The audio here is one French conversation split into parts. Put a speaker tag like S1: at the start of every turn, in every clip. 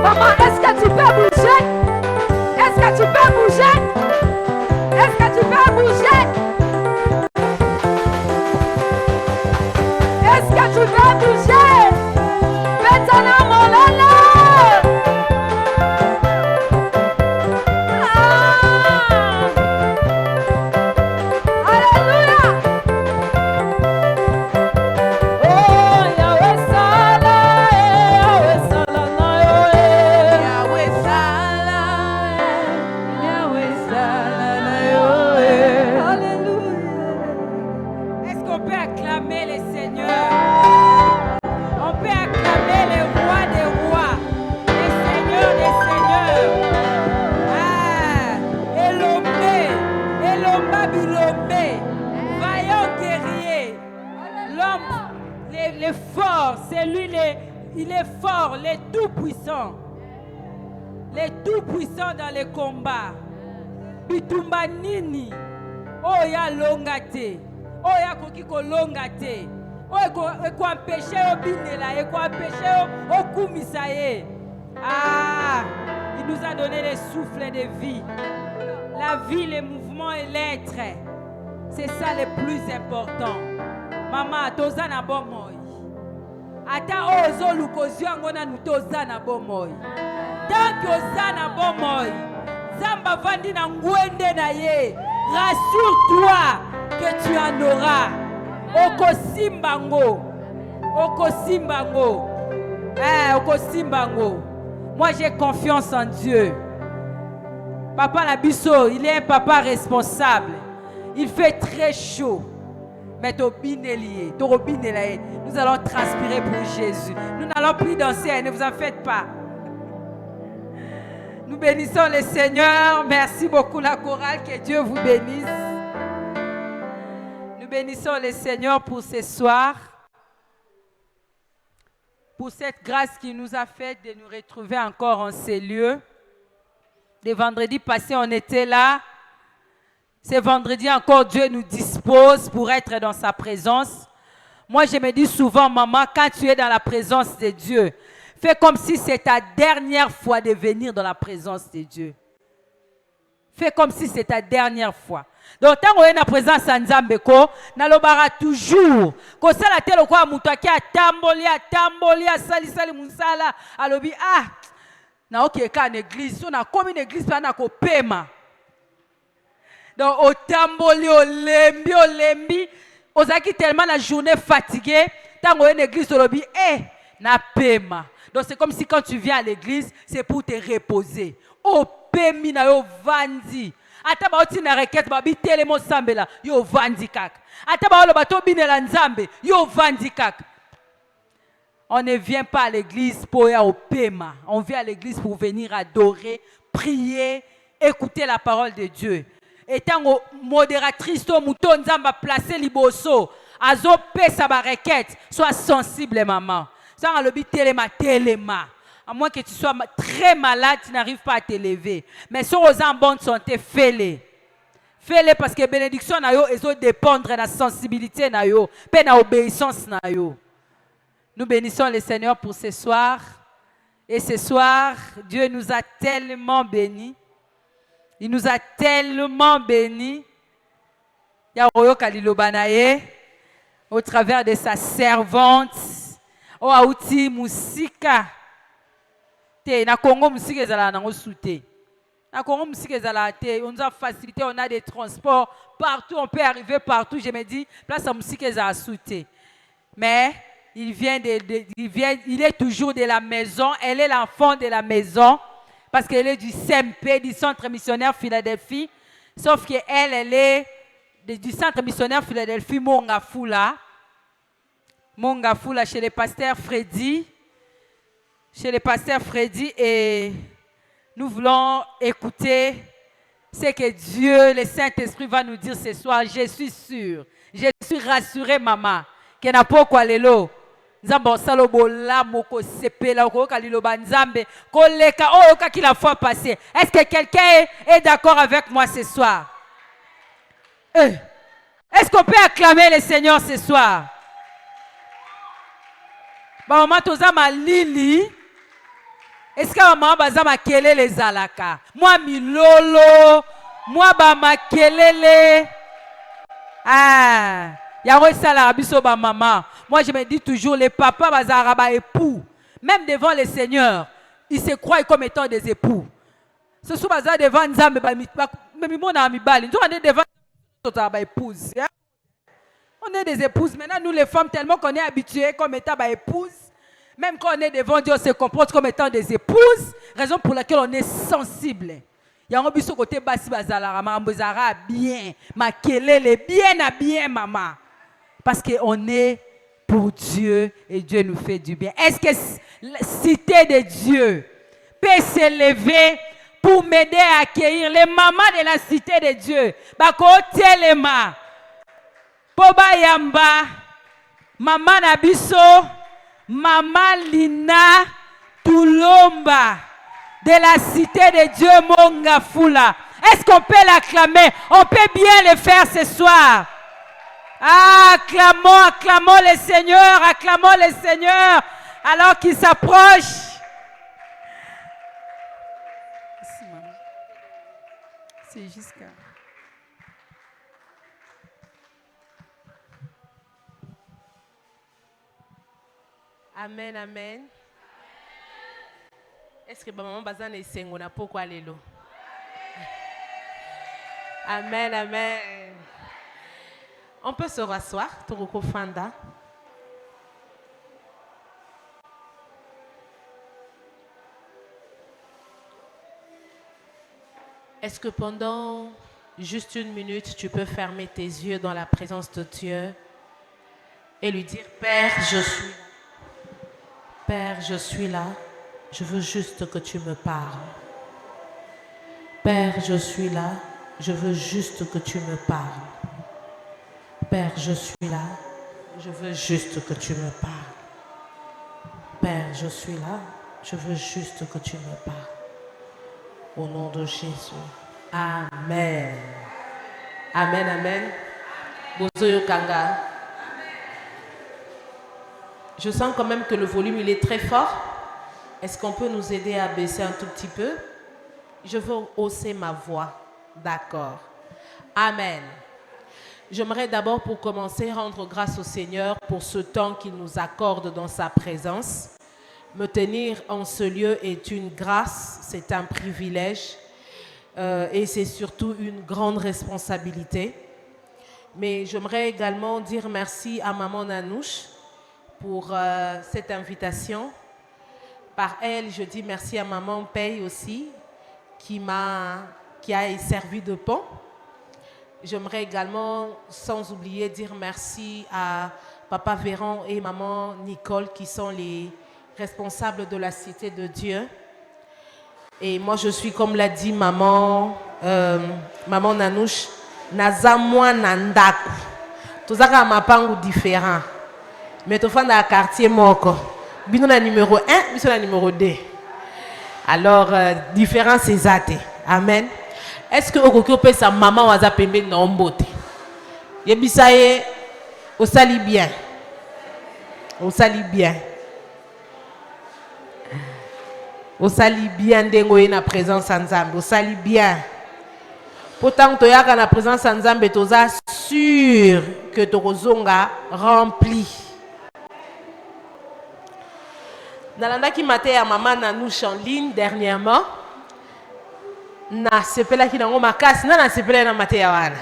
S1: Maman, est-ce que tu peux bouger? Est-ce que tu peux bouger? Est-ce que tu peux bouger? Est-ce que tu peux bouger? Maintenant, mon lala!
S2: Il est fort, les tout-puissants. Les tout-puissants dans les combats. Bitumba nini. Oya longate. Oya kokiko longate. Oya ko empêcher au binela. Et ko empêcher au kumisaye. Ah, il nous a donné les souffles de vie. La vie, les mouvements et l'être. C'est ça le plus important. Maman, toza na bon moi. Ata ozo lukozio ngona nutoza na bomoy. Tant que oza na bomoy, Zamba vandi na ngwende na ye. Rassure-toi que tu en auras. Okosimbango. Okosimbango. Okosimbango. Moi j'ai confiance en Dieu. Papa Nabiso, il est un papa responsable. Il fait très chaud. Mais nous allons transpirer pour Jésus. Nous n'allons plus danser, ne vous en faites pas. Nous bénissons le Seigneur. Merci beaucoup la chorale, que Dieu vous bénisse. Nous bénissons le Seigneur pour ce soir. Pour cette grâce qui nous a fait de nous retrouver encore en ces lieux. Le vendredi passé, on était là. Ce vendredi encore, Dieu nous dispose pour être dans sa présence. Moi, je me dis souvent, maman, quand tu es dans la présence de Dieu, fais comme si c'est ta dernière fois de venir dans la présence de Dieu. Fais comme si c'est ta dernière fois. Donc, tant qu'on est dans la présence de Nzambeko, nalobara toujours. Quand ça la telle quoi, moutaki a tamboli, sali munsala, alobi ah, na ok ka en église, on a comme une église pas na ko pema. Donc, au tamboli, au lembi, aux acquis tellement la journée fatiguée, tant qu'on est en église, on lobby, na pema. Donc, c'est comme si quand tu viens à l'église, c'est pour te reposer. Au pemi na yo vandi. Ata ba oti na requête ba bi telemo sambela, yo vandi kak. Ata ba lo bato binela nzambe, yo vandi kak. On ne vient pas à l'église pour y aller au pema. On vient à l'église pour venir adorer, prier, écouter la parole de Dieu. Étant modératrice, mouton nzamba placé liboso, azo pesa ba requête, sois sensible maman. Ça on le dit téléma. À moins que tu sois très malade, tu n'arrives pas à te lever. Mais si on est en bonne santé, fais-le. Fais-le parce que bénédiction na yo ezo dépendre de la sensibilité na yo, pe na obéissance na yo. Nous bénissons le Seigneur pour ce soir. Et ce soir, Dieu nous a tellement bénis. Il nous a tellement bénis. Au travers de sa servante. Oh, Aouti Moussika. Na Congo Moussika ezala na souté. Na Congo Moussika ezala te. On nous a facilité, on a des transports partout, on peut arriver partout. Je me dis, place à Moussika ezala souté. Mais il est toujours de la maison. Elle est l'enfant de la maison. Parce qu'elle est du CMP, du Centre Missionnaire Philadelphie. Sauf qu'elle est du Centre Missionnaire Philadelphie Mongafula. Mongafula chez le pasteur Freddy. Chez le pasteur Freddy. Et nous voulons écouter ce que Dieu, le Saint-Esprit va nous dire ce soir. Je suis sûre. Je suis rassurée, maman. Qu'il n'y a pas quoi l'élo. Est-ce que quelqu'un est d'accord avec moi ce soir? Est-ce qu'on peut acclamer le Seigneur ce soir? Maman Tozama Lili, Est-ce que maman baza makelele zalaka? Moi milolo, moi ba makelele. Ah, yango sala biso ba maman. Moi je me dis toujours les papas bazara ba époux, même devant le Seigneur, ils se croient comme étant des époux. Ce sont bazar devant Nzambe ba mais mona mibali. On est devant tota ba épouse. On est des épouses. Maintenant nous les femmes tellement qu'on est habitués comme étant ba épouses. Même quand on est devant Dieu, on se comporte comme étant des épouses, raison pour laquelle on est sensible. Il y a un biso côté basi bazalara, mambozara bien, makelele bien maman. Parce qu'on est pour Dieu et Dieu nous fait du bien. Est-ce que la cité de Dieu peut s'élever pour m'aider à accueillir les mamans de la cité de Dieu? Bako telema, poba yamba, maman nabiso, Maman Lina Toulomba de la cité de Dieu Mongafula. Est-ce qu'on peut l'acclamer? On peut bien le faire ce soir. Ah, acclamons le Seigneur alors qu'il s'approche. Merci, maman. C'est jusqu'à...
S3: Amen, amen. Est-ce que maman bazane esengo na pourquoi lelo? Amen, amen. On peut se rasseoir, Toroko Fanda. Est-ce que pendant juste une minute, tu peux fermer tes yeux dans la présence de Dieu et lui dire, Père, je suis là. Père, je suis là, je veux juste que tu me parles. Père, je suis là, je veux juste que tu me parles. Père, je suis là, je veux juste que tu me parles. Père, je suis là, je veux juste que tu me parles. Au nom de Jésus. Amen. Amen, amen. Bozoyo Kanga. Je sens quand même que le volume, il est très fort. Est-ce qu'on peut nous aider à baisser un tout petit peu? Je veux hausser ma voix. D'accord. Amen. J'aimerais d'abord, pour commencer, rendre grâce au Seigneur pour ce temps qu'il nous accorde dans sa présence. Me tenir en ce lieu est une grâce, c'est un privilège et c'est surtout une grande responsabilité. Mais j'aimerais également dire merci à Maman Nanouche pour cette invitation. Par elle, je dis merci à Maman Paye aussi, qui a servi de pont. J'aimerais également, sans oublier, dire merci à Papa Véran et Maman Nicole, qui sont les responsables de la Cité de Dieu. Et moi, je suis, comme l'a dit Maman Nanouche, Nazamwa Nandaku. Tout ça, c'est un différent. Mais tu fais dans le quartier Moko. Bino na numéro 1, bino na numéro 2. Alors, différence c'est ça. Amen. Est-ce que vous peut sa maman waza pembe na ombote? Yebisaye, au sali bien. Au sali bien. Au sali bien dengo na présence en Nzambe. Au sali bien. Pourtant, tu as la présence en Nzambe, tu es sûr que tu es rempli. Nalanda ki mate ya maman Nanouche en ligne dernièrement. Na sepela ki nango makasi na sepela na mate ya wana.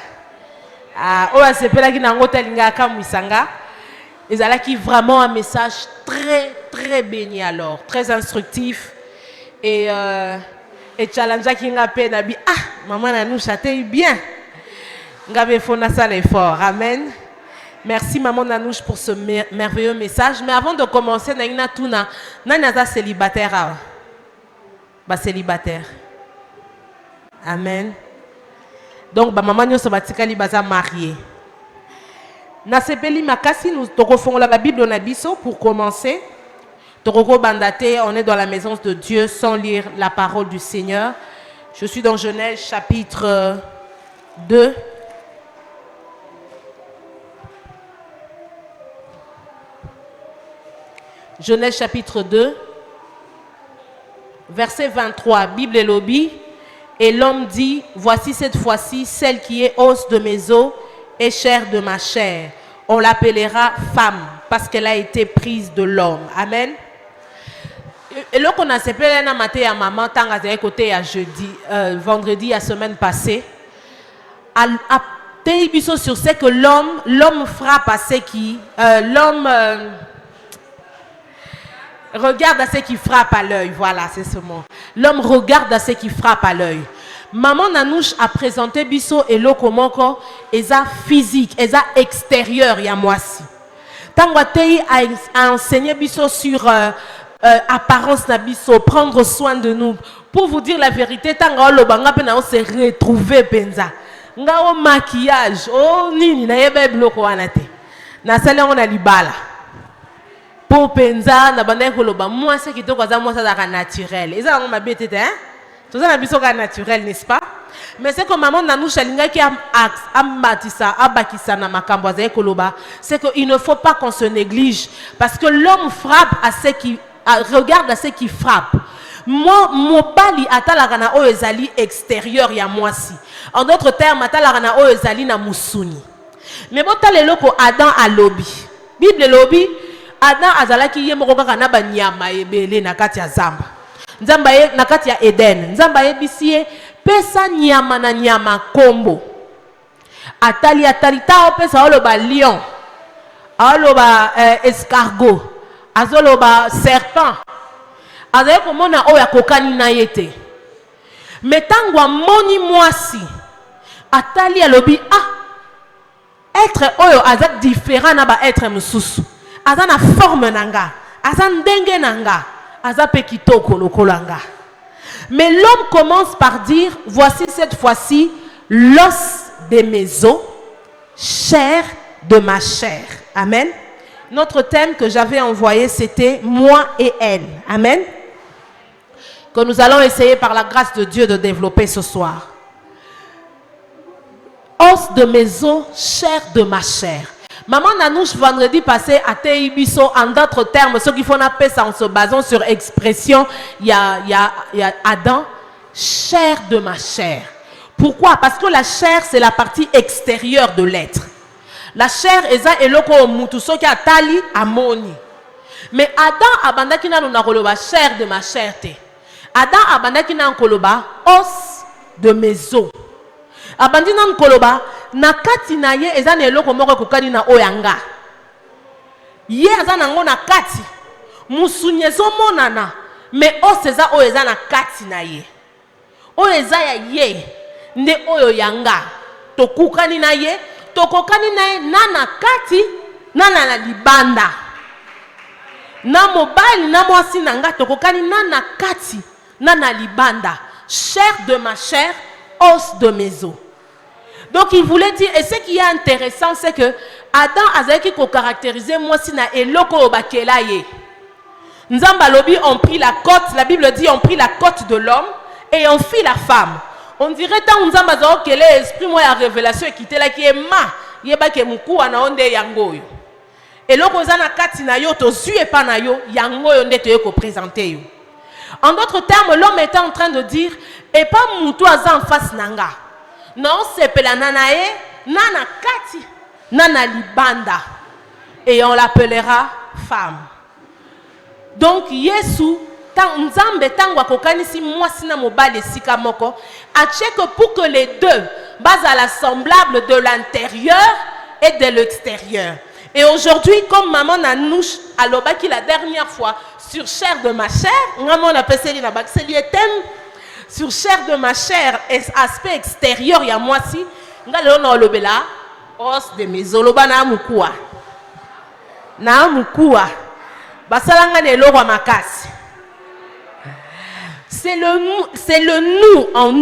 S3: Oya sepela ki nango talinga kamwisanga. Ezalaki vraiment un message très très béni alors, très instructif et challenge ki nga pe na bi maman Nanouche a été bien. Ngabe fona ça l'effort. Amen. Merci Maman Nanouche pour ce merveilleux message. Mais avant de commencer, Naina Tuna, Nanaza célibataire. Célibataire. Amen. Donc, maman nous sommes mariés. Na sepeli makasi nous tokofons la Bible na biso pour commencer. Tokoko bandate, on est dans la maison de Dieu sans lire la parole du Seigneur. Je suis dans Genèse chapitre 2. Genèse chapitre 2, Verset 23, Bible et lobby. Et l'homme dit, voici cette fois-ci celle qui est os de mes os et chair de ma chair. On l'appellera femme parce qu'elle a été prise de l'homme. Amen. Et là qu'on a séparé la matin à maman, tant à côté à jeudi, vendredi, la semaine passée, à sur ce que l'homme frappe à ce qui, l'homme regarde à ce qui frappe à l'œil. Voilà, c'est ce mot. L'homme regarde à ce qui frappe à l'œil. Maman Nanouche a présenté biso et l'eau comme encore, eza physique, eza extérieur, il y a moi si. Tangwatei a enseigné biso sur apparence na biso, prendre soin de nous. Pour vous dire la vérité, tanga olobanga pe na on se retrouver penza. Nga o maquillage, oh nini na yebe bloko wana te. Na sala on a libala. Pour penza na banda koloba moi c'est qui to kwaza moi ça da naturel. Eza on ma bête hein? Tout ça na biso ka naturel, n'est-ce pas? Mais c'est que maman Nanouche linga qui a matisa abakisa na makambo za koloba, c'est que il ne faut pas qu'on se néglige parce que l'homme frappe à ce qui regarde à ce qui frappe. Moi mobali atalaka na o ezali extérieur ya mwasi. En d'autres termes atalaka na o ezali na musuni. Mais bon talelo ko Adam a lobby. Bible lobby Adam azalaki ye moko kaka na banyama ebele na kati ya zamba. Nzamba ye na kati ya Eden. Nzamba ye bisie pesa nyama na nyama kombo. Atali ta pesa oloba lion. Oloba escargot. Azoloba serpent. Azaye komona oya kokani na yete. Metangwa moni mwasi. Atali alobi être oyo azat différent na ba être mususu. Aza na forme nanga. Aza ndenge nanga. Aza pe kitoko lokolanga. Mais l'homme commence par dire, voici cette fois-ci l'os de mes os, chair de ma chair. Amen. Notre thème que j'avais envoyé, c'était moi et elle. Amen. Que nous allons essayer par la grâce de Dieu de développer ce soir. Os de mes os, chair de ma chair. Maman Nanouche, vendredi passé, à Teibiso, en d'autres termes, ce qu'il faut appeler ça en se basant sur expression, il y a Adam, chair de ma chair. Pourquoi? Parce que la chair, c'est la partie extérieure de l'être. La chair, eza eloko mutuso ki atali amoni. Mais Adam abandaki na nuna koloba chair de ma chair te. Adam abandaki na koloba os de mes os. Abandi na koloba na kati na ye eza na eloko moko kokani na oyanga. Ye eza nango na kati. Musunyezo monana. Mais os eza o eza na kati na ye. O eza ya ye. Nde oyo yanga. Tokukani na ye. Tokokani na ye nana kati nana na libanda. Na mobali na mwasi nanga tokokani nana kati nana libanda. Chair de ma chair, os de mes os. Donc il voulait dire, et ce qui est intéressant, c'est que Adam azaki ko caractériser mwasi na eloko obakela ye. Nzamba lobi ont pris la côte, la Bible dit ont pris la côte de l'homme et ont fit la femme. On dirait tant Nzamba zo kele esprit moi ya révélation qui là qui est ma yeba ke muku na onde yango yo. Et loko za na kati na yo to zue pa na yo yango yo ndete yo ko présenter yo. En d'autres termes, l'homme était en train de dire et pas mutu aza en face nanga. Non, c'est pela nanae nana kati nana libanda et on l'appellera femme. Donc Yesu Nzambe tangwa kokanisi mwasi na mobali sika moko ache que pour que les deux basent à l'assemblable de l'intérieur et de l'extérieur. Et aujourd'hui, comme maman Nanouche a lobaki la dernière fois sur chair de ma chair, maman la peseli na bak c'est thème sur chair de ma chair et aspect extérieur ya mwasi ngalo na lobela os de mes oloba na mukua basalanga ne loko makasi. C'est le nous, en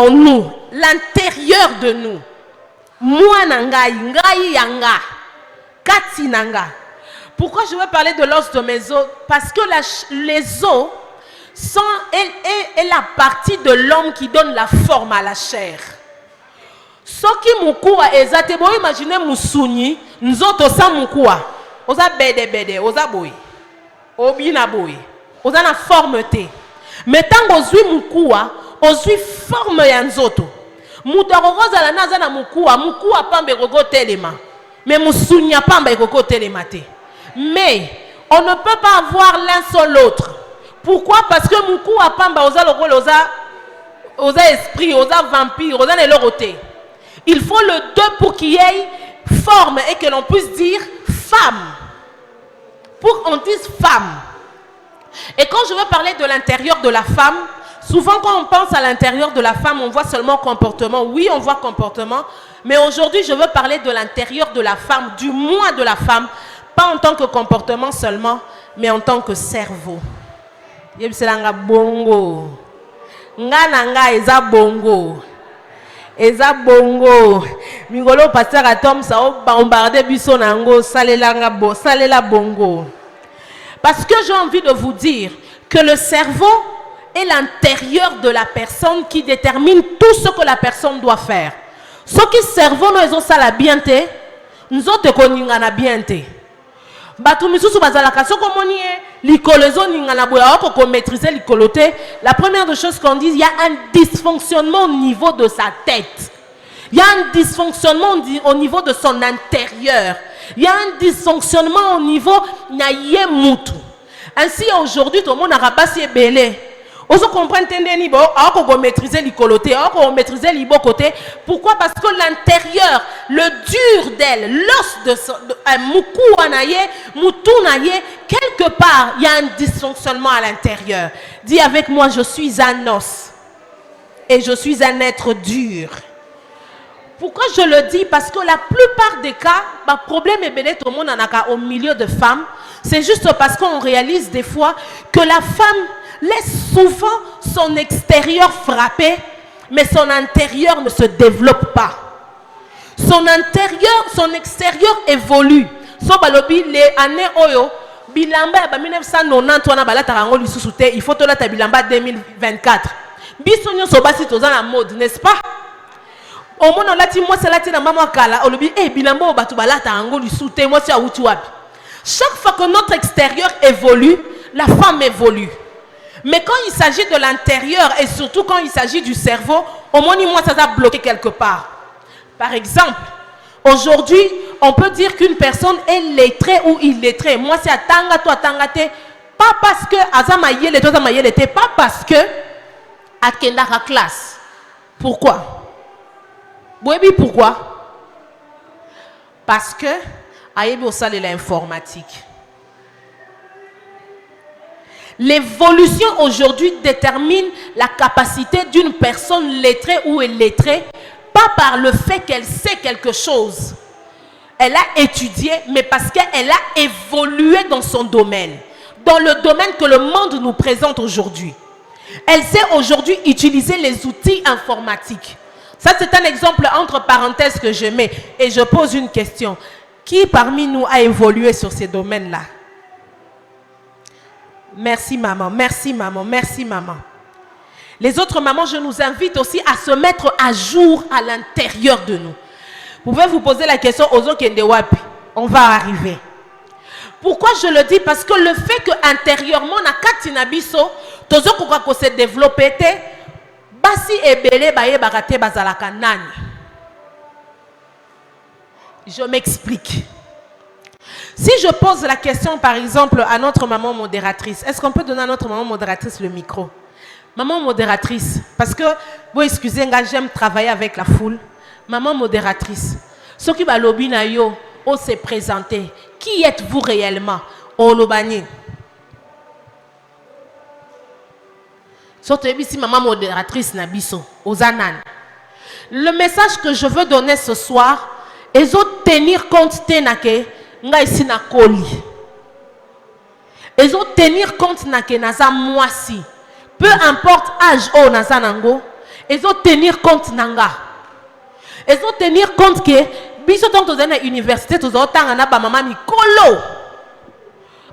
S3: nous, l'intérieur de nous. Moi nanga, ngai yanga, kati nanga. Pourquoi je veux parler de l'os de mes os? Parce que les os sont est la partie de l'homme qui donne la forme à la chair. Soki mukua ezate bo imaginez musuni, nzoto sa mukua. Oza bede, oza boy. Obina boy. Oza na forme te. Mais tant ozui mukua, ozui forme ya nzoto. Muta roza la naza na mukua pamba gogo telema. Mais musunya pamba gogo telema te. Mais on ne peut pas avoir l'un sans l'autre. Pourquoi? Parce que mukua pamba oza logo oza esprit, oza vampire, oza neloroté. Il faut le deux pour qu'il y ait forme et que l'on puisse dire femme. Pour qu'on dise femme. Et quand je veux parler de l'intérieur de la femme, souvent quand on pense à l'intérieur de la femme, on voit seulement comportement. Oui, on voit comportement. Mais aujourd'hui, je veux parler de l'intérieur de la femme, du moi de la femme. Pas en tant que comportement seulement, mais en tant que cerveau. Yebselanga bongo. Nga eza bongo. Eza bongo. Mingolo pasteur atom sa o bombarder biso nango salela bongo. Parce que j'ai envie de vous dire que le cerveau est l'intérieur de la personne qui détermine tout ce que la personne doit faire. Ce qui cerveau nous ont ça la bien te, nous autres koninga na bien te. Batu misusu bazalaka soko monie likolozo ninga na boya ko maîtriser likoloté. La première des choses qu'on dit, il y a un dysfonctionnement au niveau de sa tête. Il y a un dysfonctionnement au niveau de son intérieur. Il y a un dysfonctionnement au niveau naïe moutou. Ainsi aujourd'hui tout le monde a rabassé belé. On se comprend tendeni bo, on maîtriser l'icoloté, on maîtriser l'ibo côté. Pourquoi? Parce que l'intérieur, le dur d'elle, l'os de moukou anaye, moutou naye, quelque part, il y a un dysfonctionnement à l'intérieur. Dis avec moi, je suis un os et je suis un être dur. Pourquoi je le dis? Parce que la plupart des cas, le problème est belé, tout le monde en a au milieu de femmes. C'est juste parce qu'on réalise des fois que la femme laisse souvent son extérieur frapper, mais son intérieur ne se développe pas. Son intérieur, son extérieur évolue. So balobi les années oyo, bilamba ba 1990 wana balata rango lisusu te, il faut to la bilamba 2024. Bisonyo sobasi toza na mode, n'est-ce pas? Au moins on l'a dit moi c'est la tina maman kala, on lui dit bilamba batu balata rango lisusu te, moi c'est a utu wapi. Chaque fois que notre extérieur évolue, la femme évolue. Mais quand il s'agit de l'intérieur et surtout quand il s'agit du cerveau, au moins moi ça va bloquer quelque part. Par exemple, aujourd'hui, on peut dire qu'une personne est lettrée ou illettrée. Moi c'est à tanga toi tangate, pas parce que azamaye le toi azamaye le pas parce que à kendara classe. Pourquoi? Oui, pourquoi? Parce que ayebi au salle de l'informatique. L'évolution aujourd'hui détermine la capacité d'une personne lettrée ou illettrée, pas par le fait qu'elle sait quelque chose. Elle a étudié, mais parce qu'elle a évolué dans son domaine, dans le domaine que le monde nous présente aujourd'hui. Elle sait aujourd'hui utiliser les outils informatiques. Ça, c'est un exemple entre parenthèses que je mets. Et je pose une question. Qui parmi nous a évolué sur ces domaines-là? Merci maman, merci maman, merci maman. Les autres mamans, je nous invite aussi à se mettre à jour à l'intérieur de nous. Vous pouvez vous poser la question, Ozo Kende Wapi, on va arriver. Pourquoi je le dis? Parce que le fait que intérieurement, na katina biso, tozo kokako se développer te, basi ebele baye barate bazalaka nani. Je m'explique. Si je pose la question, par exemple, à notre maman modératrice, est-ce qu'on peut donner à notre maman modératrice le micro? Maman modératrice, parce que, vous excusez, j'aime travailler avec la foule. Maman modératrice, ce qui va lobby na yo, on s'est présenté. Qui êtes-vous réellement? On l'obani. Surtout ici, maman modératrice nabiso, aux anan. Le message que je veux donner ce soir, ils ont tenir compte tenake. Ils ont tenir compte que naza moisi. Peu importe âge o naza nango, ils ont tenir compte nanga. Ils ont tenir compte que biso tant dans une université tous autant na ba mama mikolo.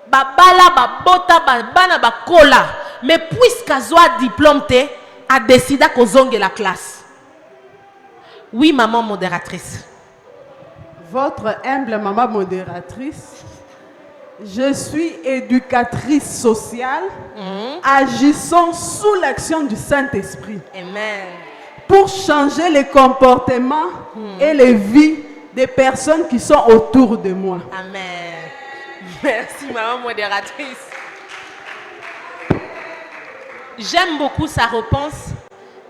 S3: Ba bala ba bota ba bana ba kola. Mais puisque soit diplôme te a décidé qu'on zongue la classe. Oui maman modératrice.
S4: Votre humble maman modératrice Je suis éducatrice sociale agissant sous l'action du Saint-Esprit
S3: Amen.
S4: pour changer les comportements et les vies des personnes qui sont autour de moi.
S3: Amen. Merci, maman modératrice. J'aime beaucoup sa réponse,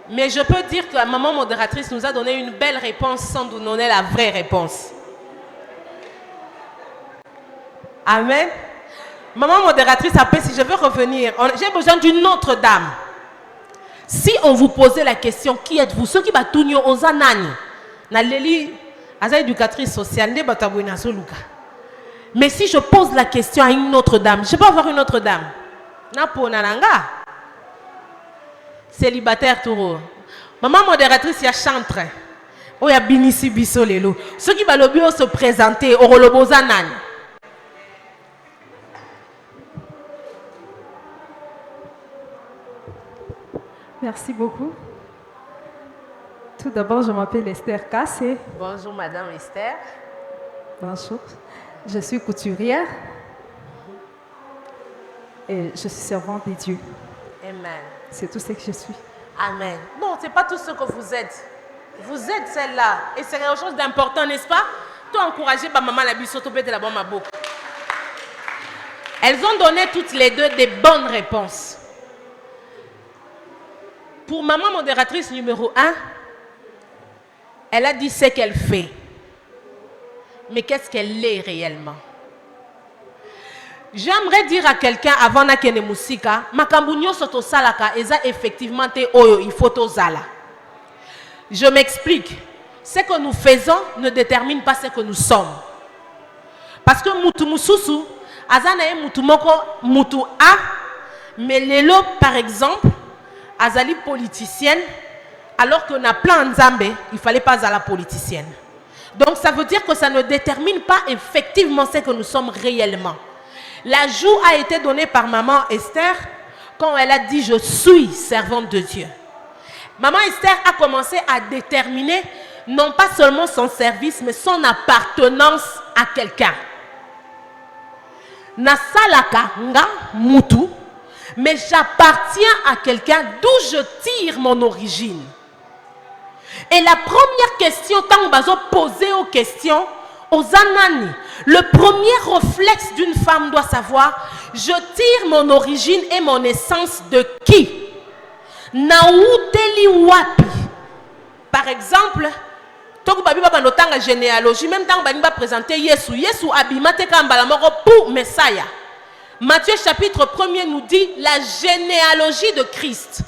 S3: mais je peux dire que la maman modératrice nous a donné une belle réponse sans nous donner la vraie réponse. Amen. Maman modératrice, après, si je veux revenir, j'ai besoin d'une autre dame. Si on vous posait la question, qui êtes-vous? Ceux qui battent tout aux anani. Naleli, aza éducatrice sociale, ne batabouina soluka. Mais si je pose la question à une autre dame, je peux avoir une autre dame. Napo nananga. Célibataire touro. Maman modératrice, il y a chantre. Oh, il y a binisi biso lelo. Ceux qui balobio se présenter, au roloboza nani.
S5: Merci beaucoup. Tout d'abord, je m'appelle Esther Kassé.
S3: Bonjour Madame Esther.
S5: Bonjour. Je suis couturière et je suis servante de Dieu.
S3: Amen.
S5: C'est tout ce que je suis.
S3: Amen. Non, ce n'est pas tout ce que vous êtes. Vous êtes celle-là. Et c'est quelque chose d'important, n'est-ce pas? Toi, encouragé par maman la bisoto de la bonne boucle. Elles ont donné toutes les deux des bonnes réponses. Pour maman modératrice numéro 1, elle a dit ce qu'elle fait. Mais qu'est-ce qu'elle est réellement? J'aimerais dire à quelqu'un avant nakene musika, makambunyo soto salaka eza effectivement te oyo il faut tozala. Je m'explique. Ce que nous faisons ne détermine pas ce que nous sommes. Parce que mutu mususu azana e mutu moko mutu a, mais lelo par exemple azali politicienne, alors qu'on a plein de Nzambe, il ne fallait pas à la politicienne. Donc ça veut dire que ça ne détermine pas effectivement ce que nous sommes réellement. L'ajout a été donné par maman Esther quand elle a dit « Je suis servante de Dieu ». Maman Esther a commencé à déterminer non pas seulement son service, mais son appartenance à quelqu'un. Nasalaka nga mutu, mais j'appartiens à quelqu'un d'où je tire mon origine. Et la première question, tant qu'on va poser aux questions, aux anani, le premier réflexe d'une femme doit savoir, je tire mon origine et mon essence de qui? Naouteli wapi. Par exemple, tant que va dans généalogie, même tant que va présenter Yesu, Yesu abimate kambalamoro pour Messiah. Matthieu chapitre 1er nous dit la généalogie de Christ.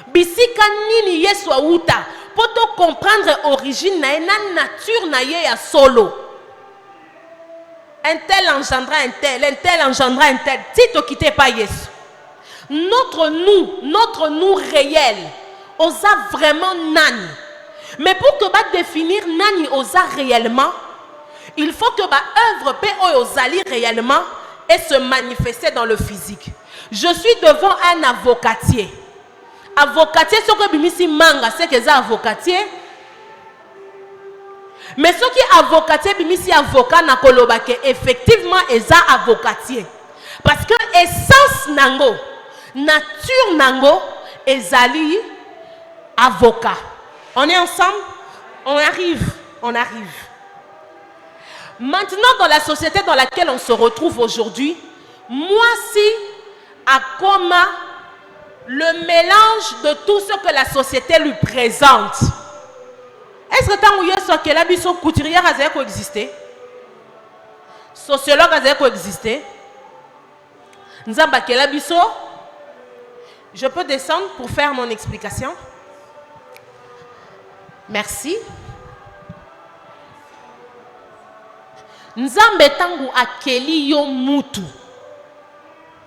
S3: Bisika nini Yesu auta. Pour comprendre l'origine, na nature na ye ya solo. Un tel engendra un tel engendra un tel. Si tu ne quittes pas Yesu. Notre nous réel, osa vraiment nani. Mais pour que va définir nani osa réellement, il faut que va œuvre pe osali réellement et se manifester dans le physique. Je suis devant un avocatier. Avocatier, ce que bimisi manga, c'est que c'est avocatier. Mais ce qui est avocatier, bimisi avocat na kolobake, effectivement, est avocatier. Parce que essence nango, nature nango, ezali avocat. On est ensemble? On arrive. Maintenant, dans la société dans laquelle on se retrouve aujourd'hui, moi si à coma le mélange de tout ce que la société lui présente. Est-ce que tant où il y a ce qu'elle a vu son couturière a coexisté? Sociologue a coexisté? Nzamba qu'elle a vu ça? Je peux descendre pour faire mon explication? Merci. Nzambe tangu akeli yo mutu.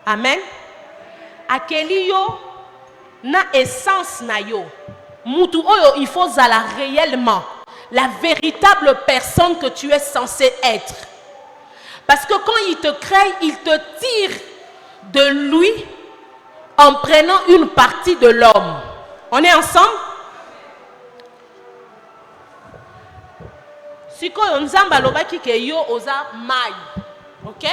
S3: Amen. Akeli yo na essence na yo. Mutu oyo il faut zala réellement la véritable personne que tu es censé être. Parce que quand il te crée, il te tire de lui en prenant une partie de l'homme. On est ensemble? Siko nzamba lobaki ke yo oza mai. OK?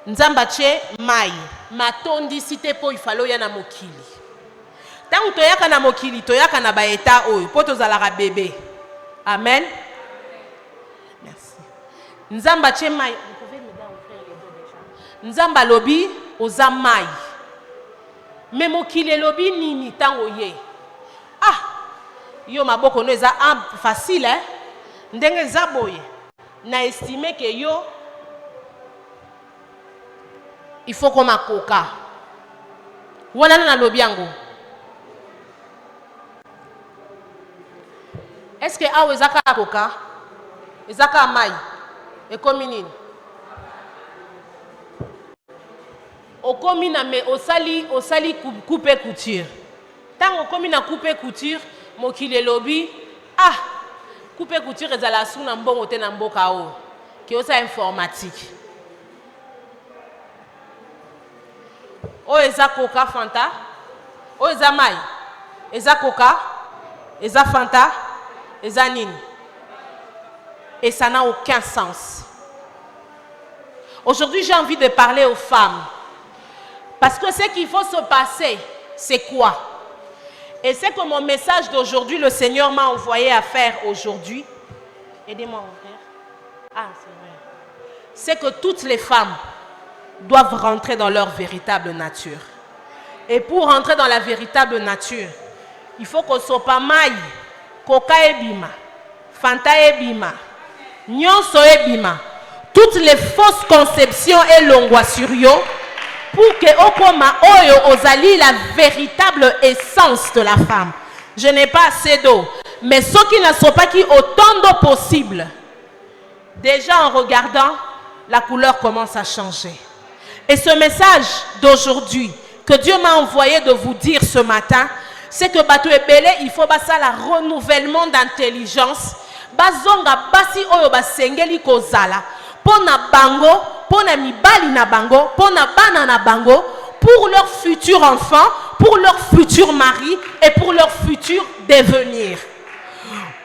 S3: Nzamba che mai. Matondi site po ifalo ya na mokili. Tango toyaka na mokili, toyaka na baeta oyo. Po tozalaka bébé. Amen. Merci. Nzamba che mai. Vous pouvez me donner ouvrir les deux déjà. Nzamba lobi oza mai. Mais mokili lobi nini tango ye. Ah. Yo maboko no eza facile hein. Ndenge za boye. Na estimer que yo il faut qu'on makoka. Wana na lobi yango. Est-ce que awo ezaka koka? Ezaka mai. Ekomi nini? Okomi na me osali coupe couture. Tant okomi na coupe couture, mokile lobi, ah, coupe couture ezala suna mbongo te na mboka o. Ki osa informatique. O eza coca fanta, o eza mai, eza coca, eza fanta, eza nini. Et ça n'a aucun sens. Aujourd'hui, j'ai envie de parler aux femmes. Parce que ce qu'il faut se passer, c'est quoi? Et c'est que mon message d'aujourd'hui, le Seigneur m'a envoyé à faire aujourd'hui. Aidez-moi à ouvrir. Ah, c'est vrai. C'est que toutes les femmes doivent rentrer dans leur véritable nature. Et pour rentrer dans la véritable nature, il faut qu'on soit pas maï, coca ebima, fanta ebima, nyonso ebima, toutes les fausses conceptions et longwa sur yo, pour que okoma oyo ozali la véritable essence de la femme. Je n'ai pas assez d'eau, mais ceux qui ne sont pas qui autant d'eau possible, déjà en regardant, la couleur commence à changer. Et ce message d'aujourd'hui, que Dieu m'a envoyé de vous dire ce matin, c'est que Bato Ebele, il faut basa la renouvellement d'intelligence. Bazonga basi oyo basengeli kozala. Pona bango, pona mibali na bango, pona bana na bango, pour leur futur enfant, pour leur futur mari et pour leur futur devenir.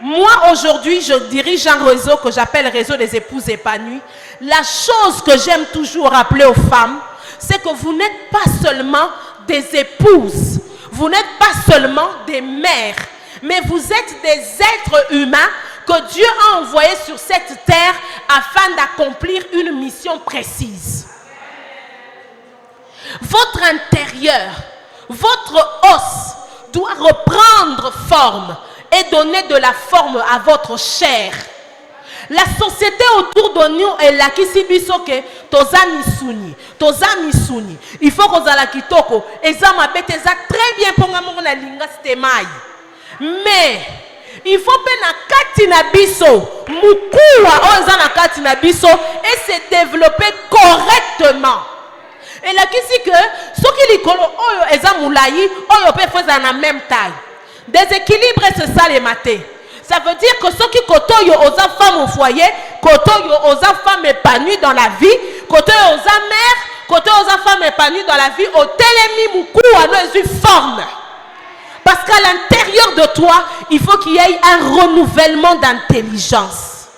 S3: Moi, aujourd'hui, je dirige un réseau que j'appelle Réseau des épouses épanouies. La chose que j'aime toujours rappeler aux femmes, c'est que vous n'êtes pas seulement des épouses, vous n'êtes pas seulement des mères, mais vous êtes des êtres humains que Dieu a envoyés sur cette terre afin d'accomplir une mission précise. Votre intérieur, votre os doit reprendre forme et donner de la forme à votre chair. La société autour de nous est là qui s'y bisoke toza misuni. Il faut qu'on a la kitoko. Ezama beteza très bien pour nga na linga stemai. Mais il faut que na kati na biso mukuwa oza na kati na biso et se développer correctement. Et là qui dit que ce qui likolo oyo ezamulayi oyo pe faire na même taille. Déséquilibre c'est ça les matés. Ça veut dire que ceux qui kotoyo aux femmes au foyer, kotoyo aux femmes épanouies dans la vie, kotoyo aux mères, kotoyo aux femmes épanouies dans la vie, au télémi moukou à nos forme. Parce qu'à l'intérieur de toi, il faut qu'il y ait un renouvellement d'intelligence.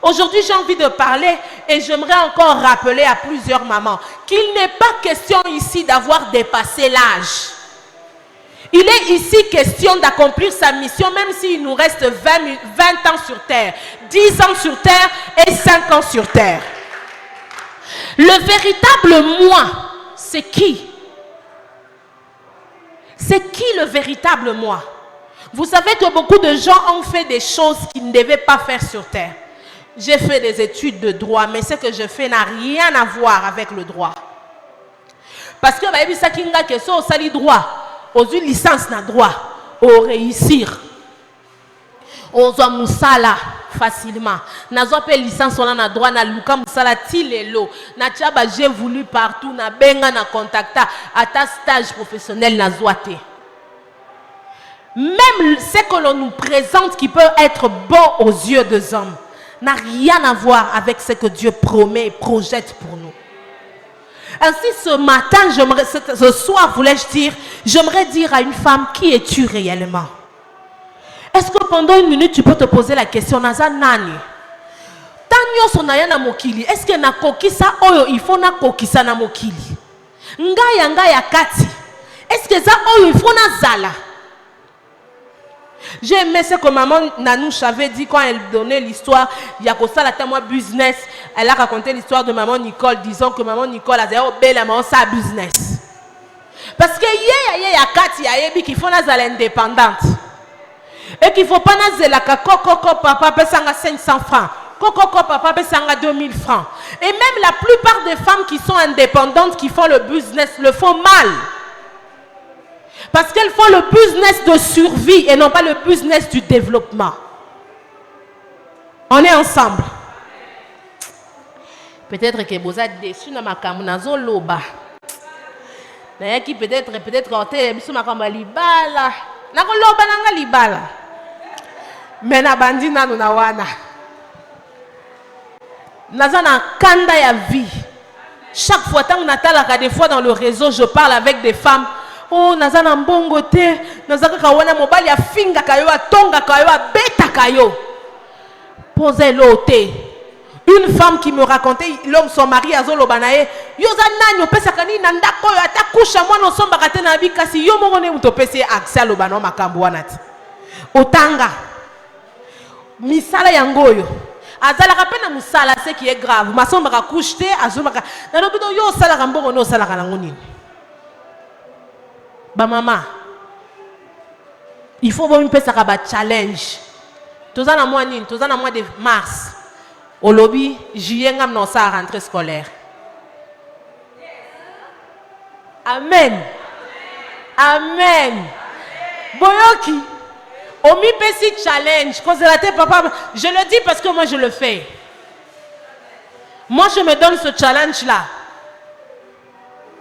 S3: Aujourd'hui, j'ai envie de parler et j'aimerais encore rappeler à plusieurs mamans qu'il n'est pas question ici d'avoir dépassé l'âge. Il est ici question d'accomplir sa mission, même s'il nous reste 20 ans sur terre, 10 ans sur terre et 5 ans sur terre. Le véritable moi, c'est qui? C'est qui le véritable moi? Vous savez que beaucoup de gens ont fait des choses qu'ils ne devaient pas faire sur terre. J'ai fait des études de droit, mais ce que je fais n'a rien à voir avec le droit. Parce que ça qui n'a que ça, ça droit. Aux une licence na droit, au réussir, aux musala facilement. Na zope licence on a droit na luka musala tilelo. Na tchaba j'ai voulu partout na benga na contacta à ta stage professionnel na zoate. Même ce que l'on nous présente qui peut être bon aux yeux des hommes n'a rien à voir avec ce que Dieu promet et projette pour nous. Ainsi, ce matin, ce soir, voulais-je dire, j'aimerais dire à une femme, qui es-tu réellement? Est-ce que pendant une minute, tu peux te poser la question, Naza Nani? nyonso na ya na mokili, est-ce que na kokisa oyo il faut na kokisa na mokili? Ngaya kati, est-ce que ça oyo il faut na zala? J'ai aimé ce que maman Nanouche avait dit quand elle donnait l'histoire. Il y a ça la moi business. Elle a raconté l'histoire de maman Nicole, disant que maman Nicole a dit oh belle maman ça business. Parce que y a Kati y qu'il faut na indépendante et qu'il faut pas na la coco papa pesanga 500 francs. Coco papa pesanga 2000 francs. Et même la plupart des femmes qui sont indépendantes qui font le business le font mal. Parce qu'elles font le business de survie et non pas le business du développement. On est ensemble. Peut-être que vous êtes déçus dans ma camouflage loba. D'ailleurs qui peut-être quand tu es ma camouflage libala, na ko loba na libala. Mais na bandi na na wana. Nazana kanda ya vie. Chaque fois tant natalaka des fois dans le réseau je parle avec des femmes. Oh, nazana mbongo te, nazaka kawana mobali ya finga kayo, atonga kayo, beta kayo. Posez l'auté. Une femme qui me racontait, l'homme, son mari, azolo banae, yoza nanyo pesa kani nandako yo atakusha mwana osomba kate na bikasi yo mongone mutopese accès lo bano makambo wanati. Otanga. Misala yangoyo. Azala kapena musala ce qui est grave. Masomba ka kushte azomaka. Na lobido yo sala kambongo no sala kana ngoni. Ba maman, il faut voir une personne qui a un challenge. Tous les mois de mars, au lobby, juillet, nous avons sa rentrée scolaire. Amen. Amen. Boyoki, au mi petit challenge, papa, je le dis parce que moi je le fais. Moi je me donne ce challenge là.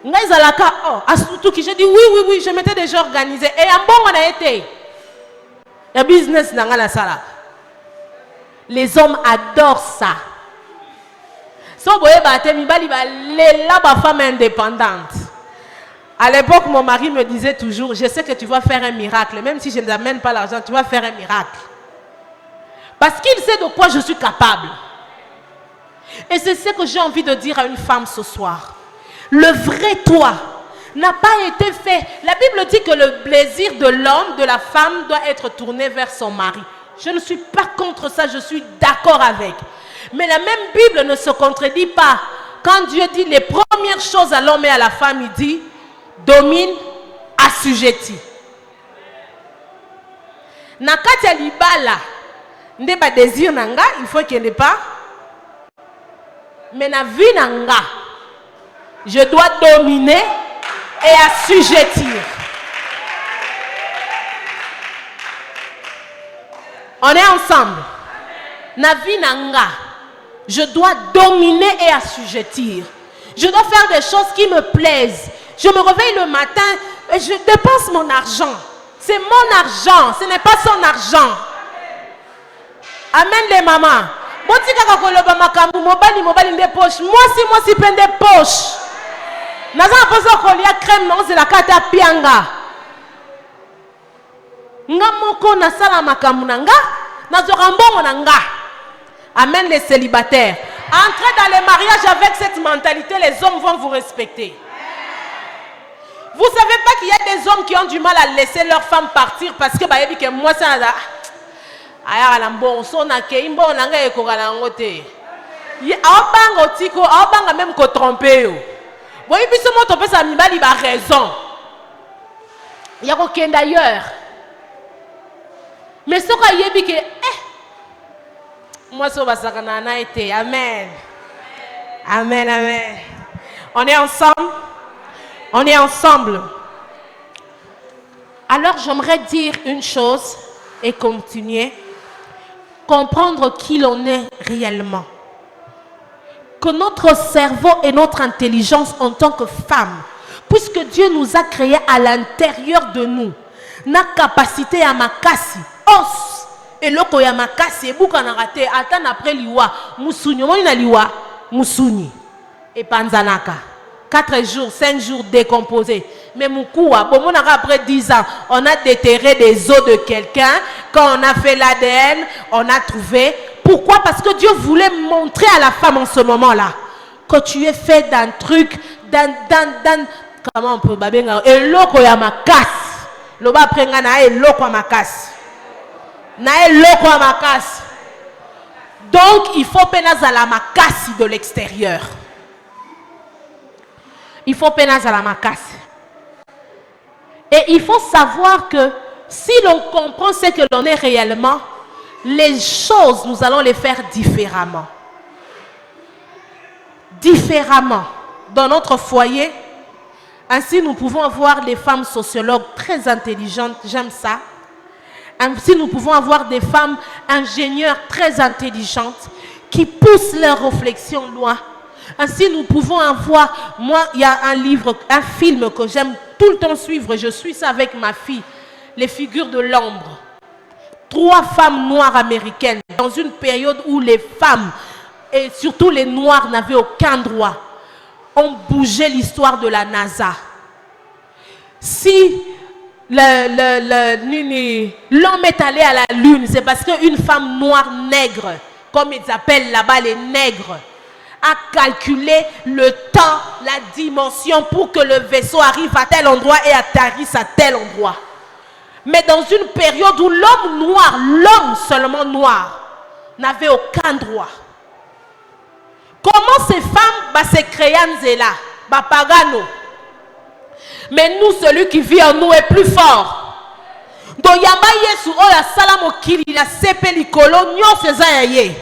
S3: J'ai dit oui, je m'étais déjà organisé. Et un bon on a été. Le business dans la salle. Les hommes adorent ça. So boye batemi bali ba la femme indépendante. À l'époque, mon mari me disait toujours, je sais que tu vas faire un miracle, même si je n'amène pas l'argent, tu vas faire un miracle. Parce qu'il sait de quoi je suis capable. Et c'est ce que j'ai envie de dire à une femme ce soir. Le vrai toi n'a pas été fait. La Bible dit que le plaisir de l'homme, de la femme, doit être tourné vers son mari. Je ne suis pas contre ça, je suis d'accord avec. Mais la même Bible ne se contredit pas. Quand Dieu dit les premières choses à l'homme et à la femme, il dit domine, assujetti. Nakati libala, ndeba désir nanga, il faut qu'il n'ait pas. Mais na vie nanga. Je dois dominer et assujettir. On est ensemble. Navi nanga. Je dois dominer et assujettir. Je dois faire des choses qui me plaisent. Je me réveille le matin et je dépense mon argent. C'est mon argent, ce n'est pas son argent. Amen les mamans. Moi si peine des poches. Naza poso kolia crème non c'est la carte à pianga. Nga moko na sala makambu nanga, nazo rambongo nanga. Amen les célibataires. Entrez dans les mariages avec cette mentalité, les hommes vont vous respecter. Vous savez pas qu'il y a des hommes qui ont du mal à laisser leur femme partir parce que bah que moi ça aya la bon sona ke imbo nanga ekokala ngote. Ya abanga otiko, abanga même ko tromper yo. Voyez, puis ce mot, on peut s'amener, il a raison. Il y a aucun d'ailleurs. Mais ce qu'on y a dit que, moi, ça va s'arranger été. Amen. Amen, amen. On est ensemble. On est ensemble. Alors, j'aimerais dire une chose et continuer. Comprendre qui l'on est réellement. Que notre cerveau et notre intelligence en tant que femme, puisque Dieu nous a créés à l'intérieur de nous, na capacité à makasi, os, et loko ya makasi, et bouka na raté, attend après liwa, musuni, on a liwa, musuni, et panzanaka. 4 jours, 5 jours décomposés. Mais Moukoua, bon, après 10 ans, on a déterré des os de quelqu'un. Quand on a fait l'ADN, on a trouvé Pourquoi? Parce que Dieu voulait montrer à la femme en ce moment-là que tu es fait d'un truc, comment on peut babenga eloko ya makasi. Loba prenga na eloko ya makasi. Na eloko ya makasi. Donc il faut pénaz à la makasi de l'extérieur. Il faut pénaz à la makasi. Et il faut savoir que si l'on comprend ce que l'on est réellement, les choses, nous allons les faire différemment. Différemment. Dans notre foyer, ainsi nous pouvons avoir des femmes sociologues très intelligentes, j'aime ça. Ainsi nous pouvons avoir des femmes ingénieures très intelligentes qui poussent leurs réflexions loin. Ainsi nous pouvons avoir, moi il y a un film que j'aime tout le temps suivre, je suis ça avec ma fille, Les Figures de l'ombre. 3 femmes noires américaines dans une période où les femmes et surtout les noirs n'avaient aucun droit, ont bougé l'histoire de la NASA. Si l'homme est allé à la lune, c'est parce qu'une femme noire nègre, comme ils appellent là-bas les nègres, a calculé le temps, la dimension pour que le vaisseau arrive à tel endroit et atterrisse à tel endroit. Mais dans une période où l'homme noir, l'homme seulement noir, n'avait aucun droit. Comment ces femmes se créent là, pagano? Mais nous, celui qui vit en nous est plus fort. Donc yamba yesu oya salamo kili la sepeli kolo nyo sezaye.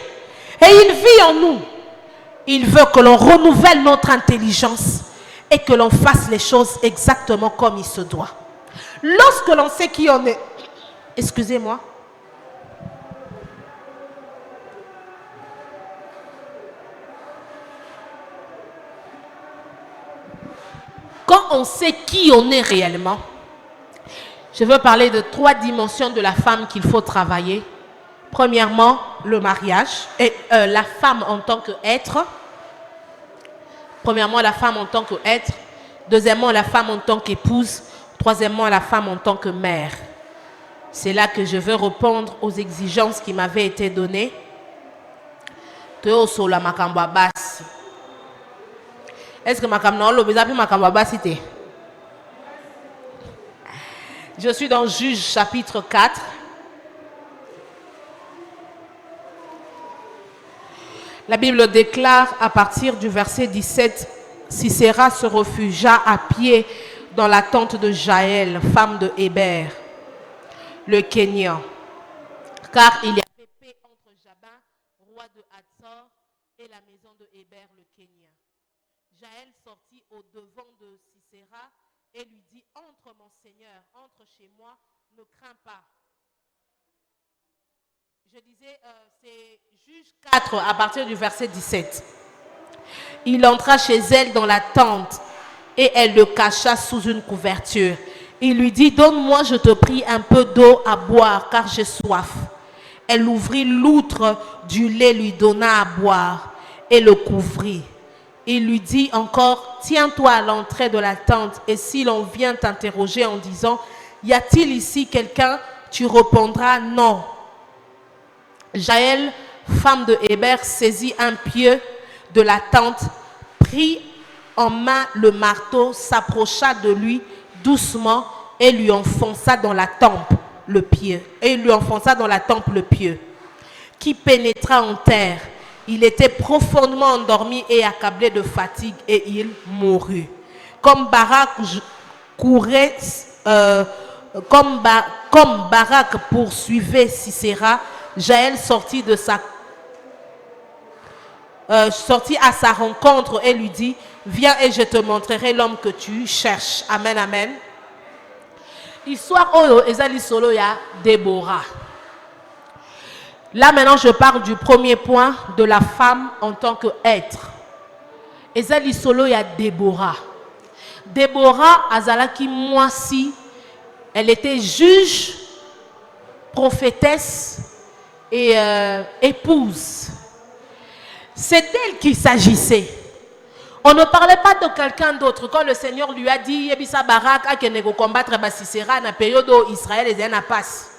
S3: Et il vit en nous. Il veut que l'on renouvelle notre intelligence et que l'on fasse les choses exactement comme il se doit. Lorsque l'on sait qui on est, excusez-moi. Quand on sait qui on est réellement, je veux parler de 3 dimensions de la femme qu'il faut travailler. Premièrement, le mariage et la femme en tant qu'être. Premièrement, la femme en tant qu'être. Deuxièmement, la femme en tant qu'épouse. Troisièmement, la femme en tant que mère. C'est là que je veux répondre aux exigences qui m'avaient été données. Est-ce que je suis dans Juge chapitre 4. La Bible déclare à partir du verset 17, Sisera se réfugia à pied dans la tente de Jaël, femme de Héber, le Kényan, car il y avait paix entre Jabin, roi de Hatzor, et la maison de Héber, le Kényan. Jaël sortit au devant de Sisera et lui dit, entre mon Seigneur, entre chez moi, ne crains pas. Je disais, c'est Juge 4 à partir du verset 17. Il entra chez elle dans la tente et elle le cacha sous une couverture. Il lui dit, donne-moi, je te prie, un peu d'eau à boire, car j'ai soif. Elle ouvrit l'outre du lait, lui donna à boire et le couvrit. Il lui dit encore, tiens-toi à l'entrée de la tente, et si l'on vient t'interroger en disant, y a-t-il ici quelqu'un? Tu répondras non. Jaël, femme de Héber, saisit un pieu de la tente, prit en main le marteau, s'approcha de lui doucement et lui enfonça dans la tempe le pieu. Qui pénétra en terre. Il était profondément endormi et accablé de fatigue et il mourut. Comme Barak poursuivait Sisera, Jaël sortit à sa rencontre et lui dit, viens et je te montrerai l'homme que tu cherches. Amen, amen. Histoire Oyo Ezali Solo ya Déborah. Là maintenant je parle du premier point de la femme en tant qu'être. Ezali Solo ya Déborah. Déborah azalaki mwasi, elle était juge, prophétesse et épouse. C'est d'elle qu'il s'agissait. On ne parlait pas de quelqu'un d'autre. Quand le Seigneur lui a dit, Yebisa Barak a kenego combattre Basisera na période où Israël est en passe.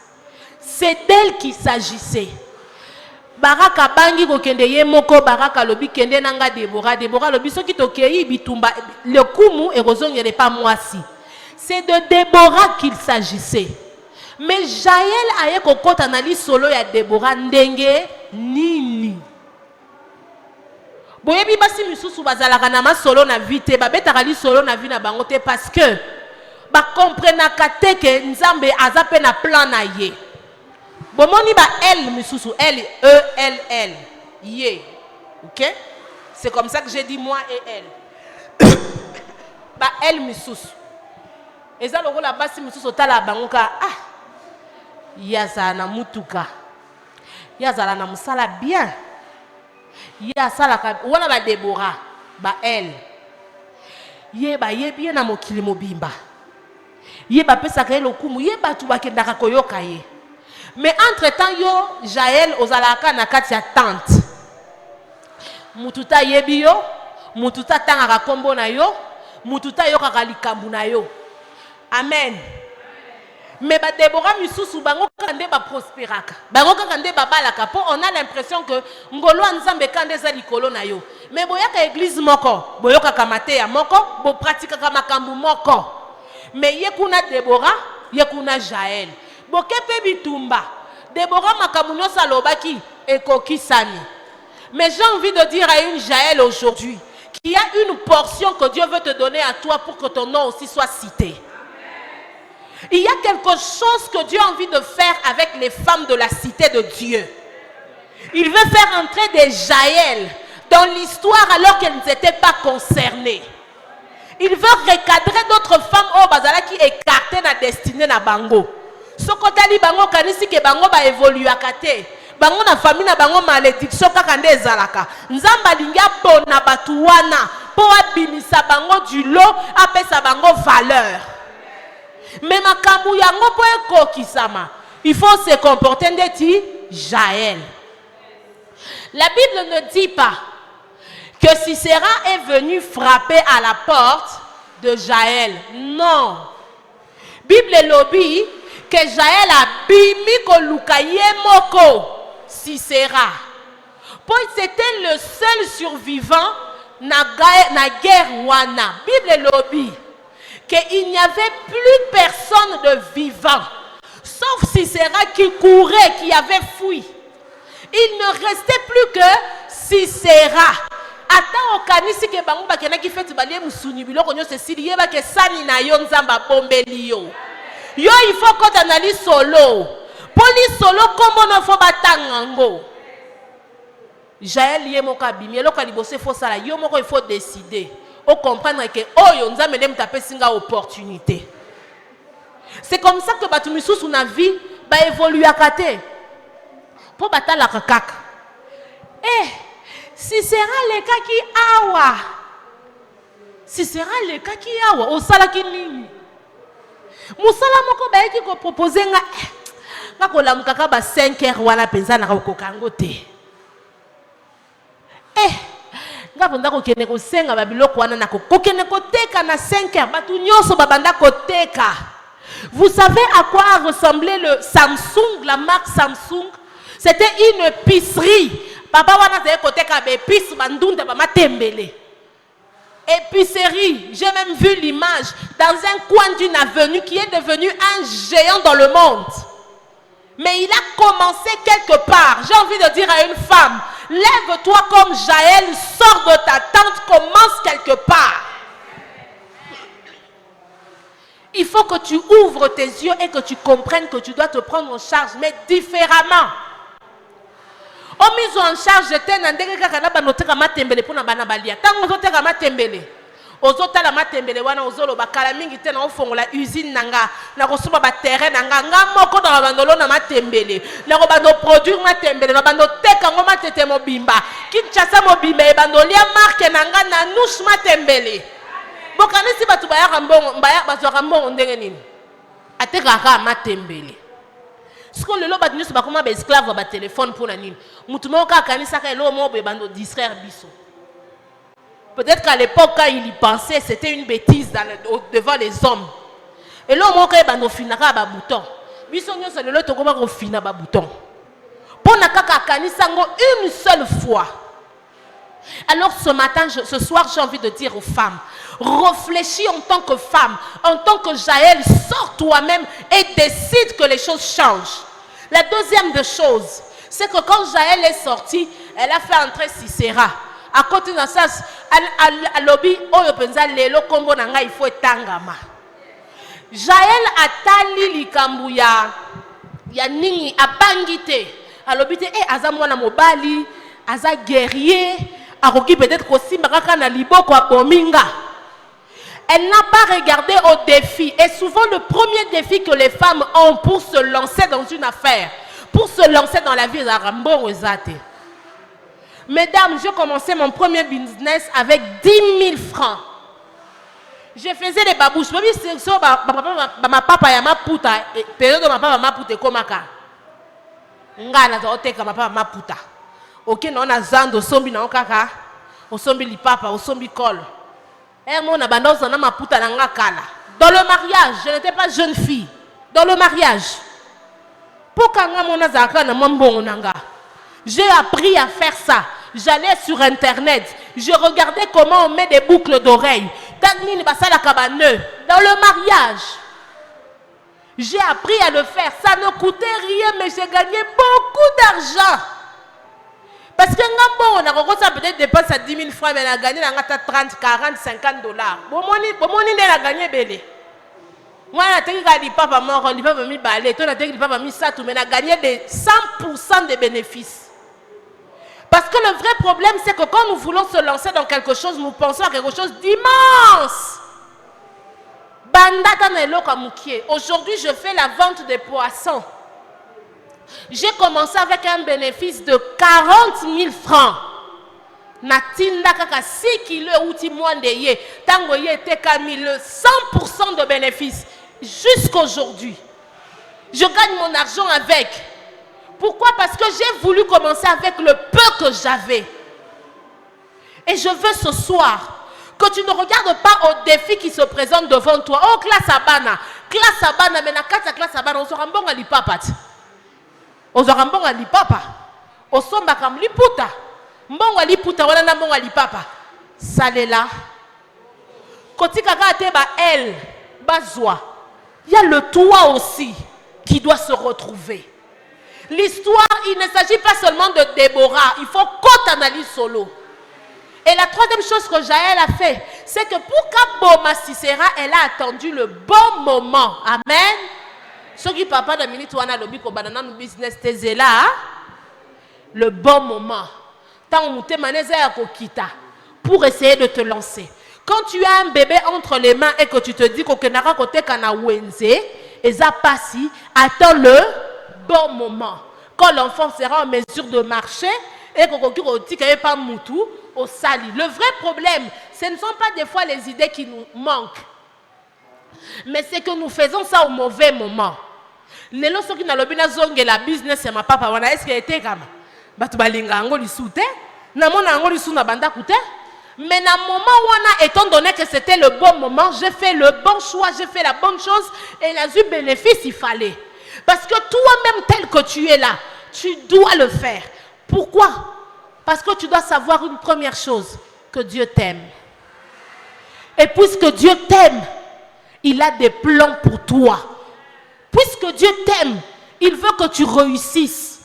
S3: C'est d'elle qu'il s'agissait. Baraka bangi ko kende ye moko baraka lobi kende nanga Déborah lobi soki tokei bitumba le kumu et rozongere pas moi si. C'est de Déborah qu'il s'agissait. Mais Jaël aye kokota na li solo ya Déborah ndenge nini. Boyebi basi misusu bazalaka na masolo na vite babetaka li solo na vie na bango te parce que ba comprenaka te que Nzambe aza pe na plan na ye. Bomoni ba elle misusu elle elle ye. OK? C'est comme ça que j'ai dit moi et elle. Ba elle misusu. Eza lokola basi misusu tala bango ka yaza na mutuka. Yazala na musala bien. Ya salaka wana ba Déborah ba elle. Ye bien na mokili mobimba. Ye ba pesa ka lokumu ye batu bakendaka koyoka ye. Mais entre-temps, yo, Jaël, ozalaka na kati ya tante. Mututa yebi yo, mututa tangaka kombo na yo, mututa yo kaka likambu na yo. Amen. Mais ba Déborah misusu bango kande ba prosperaka. Bango kande ba balaka. Po on a l'impression que ngolo nzambe kande za likolo na yo. Mais boyaka église moko, boyoka kamate ya moko, bo pratika kamakambu moko. Mais ye kuna Déborah, ye kuna Jaël. Bokepe bitumba. Déborah makamunyo salobaki ekoki sami. Mais j'ai envie de dire à une Jaël aujourd'hui qu'il y a une portion que Dieu veut te donner à toi pour que ton nom aussi soit cité. Il y a quelque chose que Dieu a envie de faire avec les femmes de la cité de Dieu. Il veut faire entrer des Jaël dans l'histoire alors qu'elles n'étaient pas concernées. Il veut recadrer d'autres femmes au bazala qui écartaient la destinée na bango. Sokotali bango kanisi ke bango ba évoluaka te. Bango na famille na bango malédiction kaka nde ezalaka. Nzamba linga pona batu wana po abimisa bango du lot apesa bango valeur. Mais makambu yango po ekokisama. Il faut se comporter ndeti Jaël. La Bible ne dit pas que Sisera est venu frapper à la porte de Jaël. Non. Bible lobby que Jaël a bimi koluka ye moko Sisera. Pour c'était le seul survivant na guerre wana. Bible lobby qu'il n'y avait plus personne de vivant sauf Sisera qui courait, qui avait fui. Il ne restait plus que Sisera. Ata okanisi ke bango bakena ki feti balie musuni biloko nyo sesili yeba ke sani na yo nzamba bombeli yo. Yo il faut qu'on analyse solo. Poli solo kombo no fo batangango. Jaël ye moka bimi eloko libose fo sala yo moko il faut décider. O comprendre que oyo nzambe ndem taper singa opportunité. C'est comme ça que batu misusu na vie ba évoluer akate. Po batala kakaka. Si sera le cas qui awa. Si sera le cas qui awa. O sala ki nini. Musala moko ba eki ko proposer nga ko la mukaka ba 5 heures wana penza na ko kango te. Nga bonda ko kene ko senga ba biloko wana na ko kene ko teka na 5 heures batu nyonso ba banda ko teka. Vous savez à quoi ressemblait le Samsung, la marque Samsung? C'était une épicerie. Papa wana te côté ka be épice bandunda ba matembele. Épicerie, j'ai même vu l'image dans un coin d'une avenue qui est devenu un géant dans le monde. Mais il a commencé quelque part. J'ai envie de dire à une femme, lève-toi comme Jaël, sors de ta tente, commence quelque part. Il faut que tu ouvres tes yeux et que tu comprennes que tu dois te prendre en charge, mais différemment. On mise en charge j'étais dans des cas na banoteka matembele pour na bana balia. Tant ozoteka matembele. Ozotala matembele wana ozolo bakala mingi te na ofongola usine nanga na kosuba ba terrain nanga moko na bandolo na matembele. Na ko bando produire matembele na bando teka ngoma tete mobimba. Kinshasa mobimba e bandolia marque nanga na nouche matembele. Bokanisi batu bayaka mbongo mbaya bazwaka mbongo ndenge nini. Ateka ka matembele. Ce que le lot bat nyusu bakoma ba esclave ba téléphone pour na nini. Mutu moko kanisa ka elo mo be bando distraire biso. Peut-être qu'à l'époque quand il y pensait c'était une bêtise devant les hommes. Et là moko e bando finaka ba bouton. Biso nyusu le lot tokoma ko fina ba bouton. Pour nakaka kanisango une seule fois. Alors ce matin, ce soir, j'ai envie de dire aux femmes, réfléchis en tant que femme, en tant que Jaël, sors toi-même et décide que les choses changent. La deuxième des choses, c'est que quand Jaël est sortie, elle a fait entrer Sisera. À côté de ça, à lobby, lelo kombo nanga il faut tangama. Jaël atali likambu ya nini abangite. À lobby te aza mwana mobali, aza guerrier, akoki peut-être kosi makaka na liboko abominga. Elle n'a pas regardé au défi. Et souvent le premier défi que les femmes ont pour se lancer dans une affaire, pour se lancer dans la vie, c'est mesdames, j'ai commencé mon premier business avec 10 000 francs. Je faisais des babouches. Ma papa ya ma puta. Période ma papa ma puta komaka. Ngana za oteka ma papa ma puta. Ok, non na zando sombi na okaka. Osombi li papa, osombi kol. Et moi na banda osana ma puta na ngakala. Dans le mariage, je n'étais pas jeune fille. Dans le mariage. Pourquoi nga mona zaka na mbongo nanga? J'ai appris à faire ça. J'allais sur internet, je regardais comment on met des boucles d'oreilles. Dans le mariage, j'ai appris à le faire. Ça ne coûtait rien, mais j'ai gagné beaucoup d'argent. Parce que on a peut-être dépense à 10 000 francs, mais on a gagné 30, 40, 50 dollars. Bon, on a gagné belé. Moi, on a papa mort, on a mis balai, on a papa mis ça, mais on a gagné des 100% des bénéfices. Parce que le vrai problème, c'est que quand nous voulons se lancer dans quelque chose, nous pensons à quelque chose d'immense. Aujourd'hui, je fais la vente des poissons. J'ai commencé avec un bénéfice de 40 000 francs. Natinda kaka 6 kilos outi mwandeye. Tango yete kamile 100% de bénéfice. Jusqu'aujourd'hui. Je gagne mon argent avec. Pourquoi? Parce que j'ai voulu commencer avec le peu que j'avais. Et je veux ce soir que tu ne regardes pas au défi qui se présente devant toi. Oh, classe abana, mais na classe abana, on se rembonge à l'ipapa. On se rembonge à l'ipapa. On se rembonge à l'ipouta. Mbongo à l'ipouta, on a mbongo à l'ipapa. Salela. Koti kaka teba elle, bazwa. Il y a le toi aussi qui doit se retrouver. L'histoire, il ne s'agit pas seulement de Déborah. Il faut qu'on analyse solo. Et la troisième chose que Jaël a fait, c'est que pour qu'Aboma Sisera, elle a attendu le bon moment. Amen. Ce qui papa de minute wana lobi ko banana no business tezela, le bon moment. Tant on te maneza ya kokita pour essayer de te lancer. Quand tu as un bébé entre les mains et que tu te dis que kenara kote kana wenze, eza pasi, attends le bon moment. Quand l'enfant sera en mesure de marcher et que pas moutou au sali. Le vrai problème, ce ne sont pas des fois les idées qui nous manquent, mais c'est que nous faisons ça au mauvais moment. Les lorsqu'on qui n'a le bien zongue la business c'est ma papa wana est-ce qu'il était comme batu balinga ango lisute na mona ango lisu na banda koute. Mais à un moment où étant donné que c'était le bon moment, j'ai fait le bon choix, j'ai fait la bonne chose et il a eu bénéfice, il fallait. Parce que toi-même tel que tu es là, tu dois le faire. Pourquoi? Parce que tu dois savoir une première chose, que Dieu t'aime. Et puisque Dieu t'aime, il a des plans pour toi. Puisque Dieu t'aime, il veut que tu réussisses.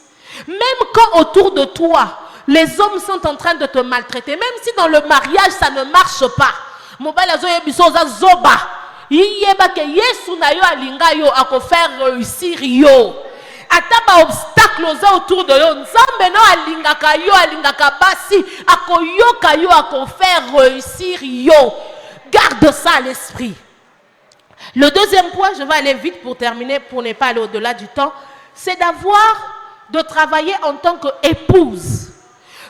S3: Même quand autour de toi, les hommes sont en train de te maltraiter, même si dans le mariage ça ne marche pas. Yesu na yo alinga yo ako faire réussir yo. Ataba obstacle autour de yo. Nzambe no alingaka yo alingaka basi ako yoka yo ako faire réussir yo. Garde ça à l'esprit. Le deuxième point, je vais aller vite pour terminer, pour ne pas aller au-delà du temps, c'est de travailler en tant qu'épouse.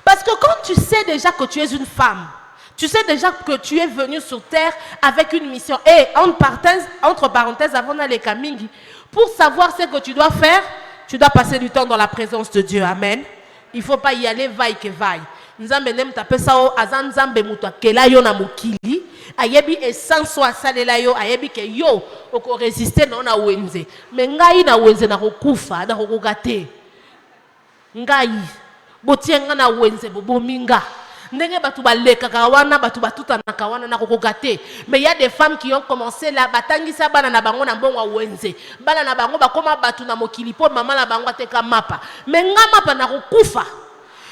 S3: Parce que quand tu sais déjà que tu es une femme, tu sais déjà que tu es venu sur terre avec une mission. Et entre parenthèses, avant d'aller Kamingi, pour savoir ce que tu dois faire, tu dois passer du temps dans la présence de Dieu. Amen. Il ne faut pas y aller vaille que vaille. Nzambe nem tape sa o azan nzambe muto akela yo na mokili ayebi essence wa salela yo ayebi ke yo oko résister na wenze. Mais ngai na wenze na kokufa na kokokate. ngai botienga na wenze bobominga. Ndenge batu balekaka wana batu batutanaka wana na kokoka te. Mais il y a des femmes qui ont commencé là batangisa bana na bango na mbongo wenze. Bana na bango bakoma batu na mokili po mama na bango ateka mapa. Mais nga mapa na kokufa.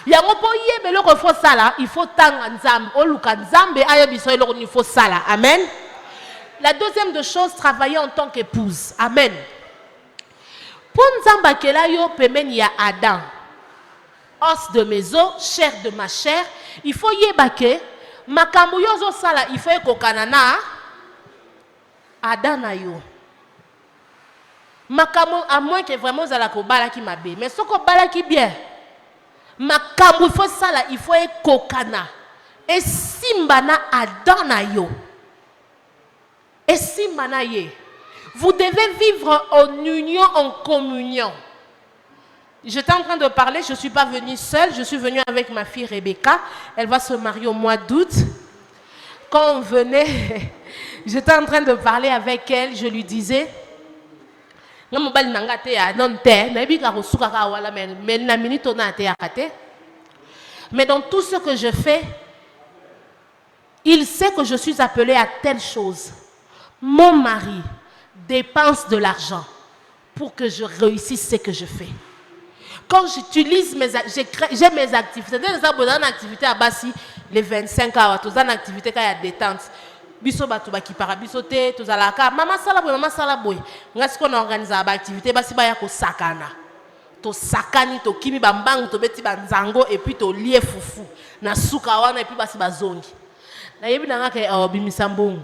S3: Yango po yebe loko fo sala, il faut tanga nzambe, oluka nzambe ayo biso eloko il faut sala. Amen. La deuxième de chose, travailler en tant qu'épouse. Amen. Pour nzamba kela yo pemeni ya Adam. Os de mes os, chair de ma chair, il faut yebake makambo yo zo sala, il faut ekokana na Adam na yo. Makambo à moins que vraiment zala ko balaki mabe, mais soko balaki bien. Makambo il faut sala, il faut ekokana. Et simba na Adam na yo. Et simba na ye. Vous devez vivre en union, en communion. J'étais en train de parler, je ne suis pas venue seule, je suis venue avec ma fille Rebecca. Elle va se marier au mois d'août. Quand on venait, j'étais en train de parler avec elle, je lui disais, mais dans tout ce que je fais, il sait que je suis appelée à telle chose. Mon mari dépense de l'argent pour que je réussisse ce que je fais. Quand j'utilise j'ai mes activités, j'ai une activité à Bassi, les 25 heures, j'ai une activité qui est détente. Biso batuba qui para biso te, tous à la carte. Maman salaboy. Ngas qu'on organise une activité, basi ba ya ko sakana. To sakani, to kimi bambang, to beti banzango, et puis to lié fufu. Na suka wana, et puis basi bazongi. Na yebi na nga ke bimisa mbongo.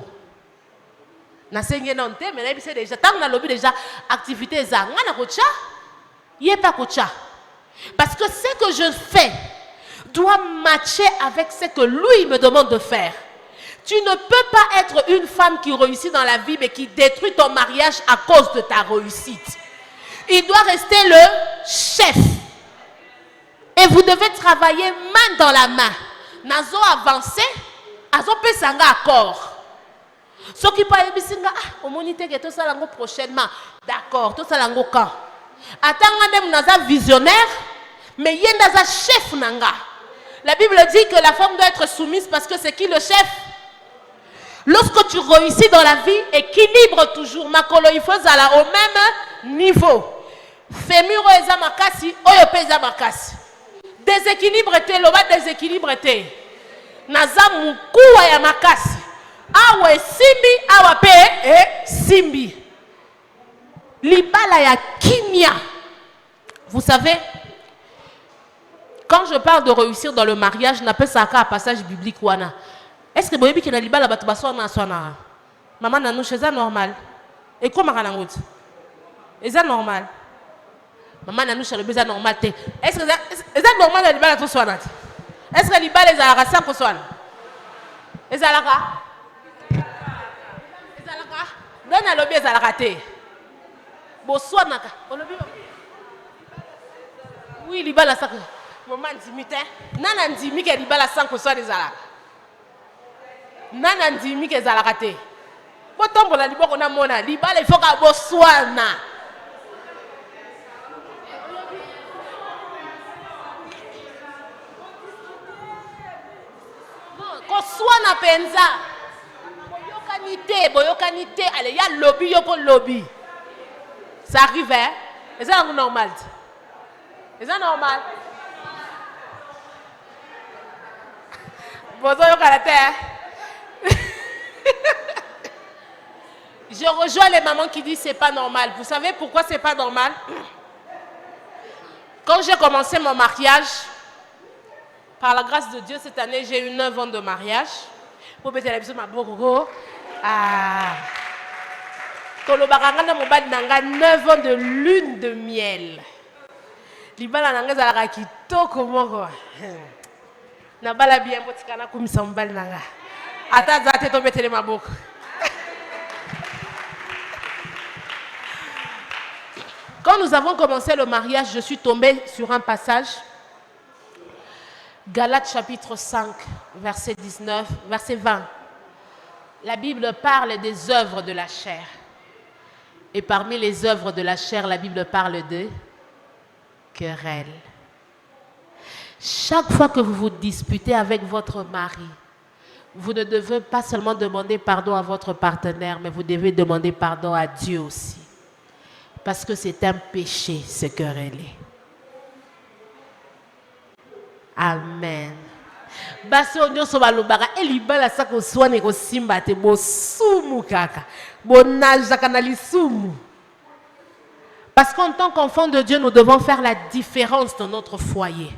S3: Na senge non te, mais na yebi c'est déjà, tant que na lobby déjà, activité za, nga na kocha, yé pas kocha. Parce que ce que je fais doit matcher avec ce que lui me demande de faire. Tu ne peux pas être une femme qui réussit dans la vie mais qui détruit ton mariage à cause de ta réussite. Il doit rester le chef. Et vous devez travailler main dans la main. Nazo avancé, azo pesanga accord. Ce qui peut être bisinga, au monité que tout ça lango prochainement. D'accord, tout ça lango quand. Attends, même naza visionnaire, mais yenda za chef nanga. La Bible dit que la femme doit être soumise parce que c'est qui le chef? Lorsque tu réussis dans la vie, équilibre toujours. Makolo il faut aller au même niveau. Femiro eza makasi, oyope eza makasi. Déséquilibre te, loba déséquilibre te. Naza mukuwa ya makasi. Awe simbi, awa pe simbi. Libala ya kimia. Vous savez, quand je parle de réussir dans le mariage, n'appelle ça qu'un passage biblique wana. Est-ce que vous voyez que la libala batu basona sona? Maman nanou chez ça normal. Et comment marangout? Est ça normal? Maman nanou chez le baiser normal te. Est-ce que c'est normal la libala tout sona? Est-ce que la libala les alaka sans sona? Les alaka? Les alaka? Donne à l'objet alaka te. Bonsoir. Oui, libala ça. Maman ndimite. Nana ndimi ke libala sans que soit des alaka. Nana ndimi ke zalaka te. Botombola liboko na mona libala il faut ka boswana. Ko swana penza. Boyokani te, allez, ya lobby yoko lobby. Ça arrive hein? Et ça c'est normal. Et ça normal. Bonjour yokalate. Je rejoins les mamans qui disent c'est pas normal. Vous savez pourquoi c'est pas normal? Quand j'ai commencé mon mariage, par la grâce de Dieu, cette année, j'ai eu 9 ans de mariage. Pour mettre la ma boko. Ah. Tolobaranga mobali nanga 9 ans de lune de miel. Libala nanga zalaka kitoko moko. Na bala bien botikana kumisa mobali nanga. Ata zate to mettre ma boko. Quand nous avons commencé le mariage, je suis tombée sur un passage. Galates chapitre 5, verset 19, verset 20. La Bible parle des œuvres de la chair. Et parmi les œuvres de la chair, la Bible parle de querelle. Chaque fois que vous vous disputez avec votre mari, vous ne devez pas seulement demander pardon à votre partenaire, mais vous devez demander pardon à Dieu aussi. Parce que c'est un péché, se quereller. Amen. Basi onyoso balobaka elibala sa ko swane ko simba te bo sumu kaka. Bo najaka na lisumu. Parce qu'en tant qu'enfant de Dieu, nous devons faire la différence dans notre foyer.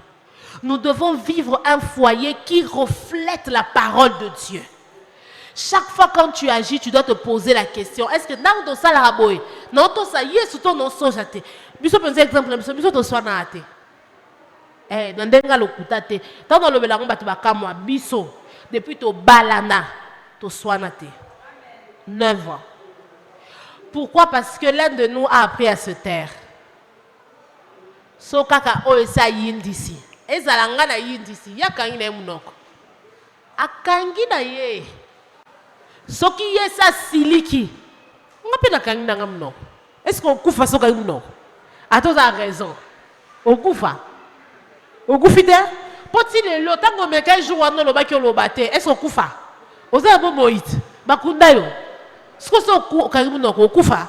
S3: Nous devons vivre un foyer qui reflète la parole de Dieu. Chaque fois quand tu agis, tu dois te poser la question, est-ce que dans ton salaire boy, non ton ça yesu ton non soja te. Biso penser exemple, biso to swana te. Dans ndenga lokuta te. Tant dans le belango batu bakamwa biso depuis to balana to swana te. 9 ans. Pourquoi? Parce que l'un de nous a appris à se taire. So kaka o esa yindisi. Ezalanga na yindisi. Yakangi na munoko. Akangi na ye. Soki yesa siliki. Ngape na kangi na munoko. Est-ce qu'on kufa so kangi munoko? Attends, tu as raison. On kufa. On kufite. Poti le lo tango meka jour wana lo baki lo bate. Est-ce qu'on kufa? Oza bo moit. Bakunda yo. Ce que c'est kangi munoko kufa.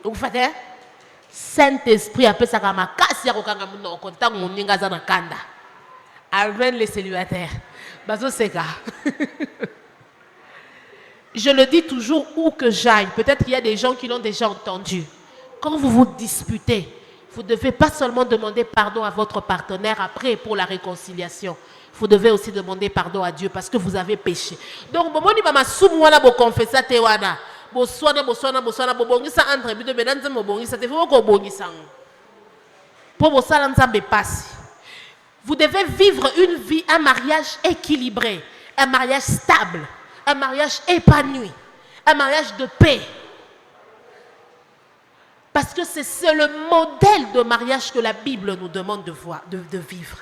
S3: On kufa te. Saint-Esprit appelle ça comme kasi ya kokanga munoko tango moninga za na kanda. Amen les célibataires. Bazo seka. Je le dis toujours où que j'aille. Peut-être qu'il y a des gens qui l'ont déjà entendu. Quand vous vous disputez, vous ne devez pas seulement demander pardon à votre partenaire après pour la réconciliation. Vous devez aussi demander pardon à Dieu parce que vous avez péché. Donc, bomoni mama sumu wana bo confessa te wana. Bo swana bobongisa entre bido benanza bobongisa te faut ko bongisa. Pour bo sala nzambe passe. Vous devez vivre une vie, un mariage équilibré, un mariage stable, un mariage épanoui, un mariage de paix. Parce que c'est le modèle de mariage que la Bible nous demande de vivre.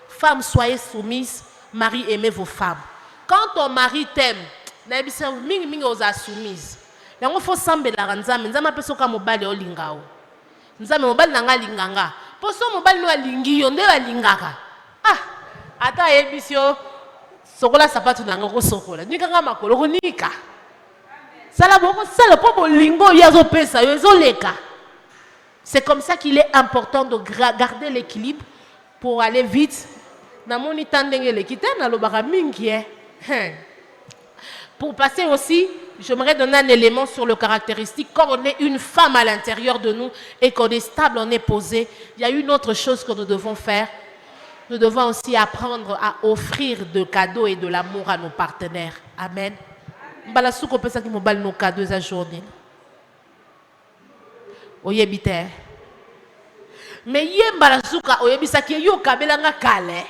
S3: Femmes, soyez soumises, mari, aimez vos femmes. Quand ton mari t'aime, mingi oza soumise. Il faut sambela nzambe, nzambe apeso ka mobali olingao. Nzambe mobali nanga linganga. Poso mobali no alingi yo nde alingaka. Ah, ata ebisio sokola sapatu nanga ko sokola. Nika nga makolo ko nika. Sala boko sala po bolingo yazo pesa yo ezoleka. C'est comme ça qu'il est important de garder l'équilibre pour aller vite. Na moni tandenge le kitana lo baka mingi Pour passer aussi, j'aimerais donner un élément sur le caractéristique. Quand on est une femme à l'intérieur de nous et qu'on est stable, on est posé, il y a une autre chose que nous devons faire. Nous devons aussi apprendre à offrir de cadeaux et de l'amour à nos partenaires. Amen. Mbalasouko pesa ki mobali nos cadeaux à journée. Oyebite. Mais yé mbalasouka oyebisa ki yo kabelanga kale.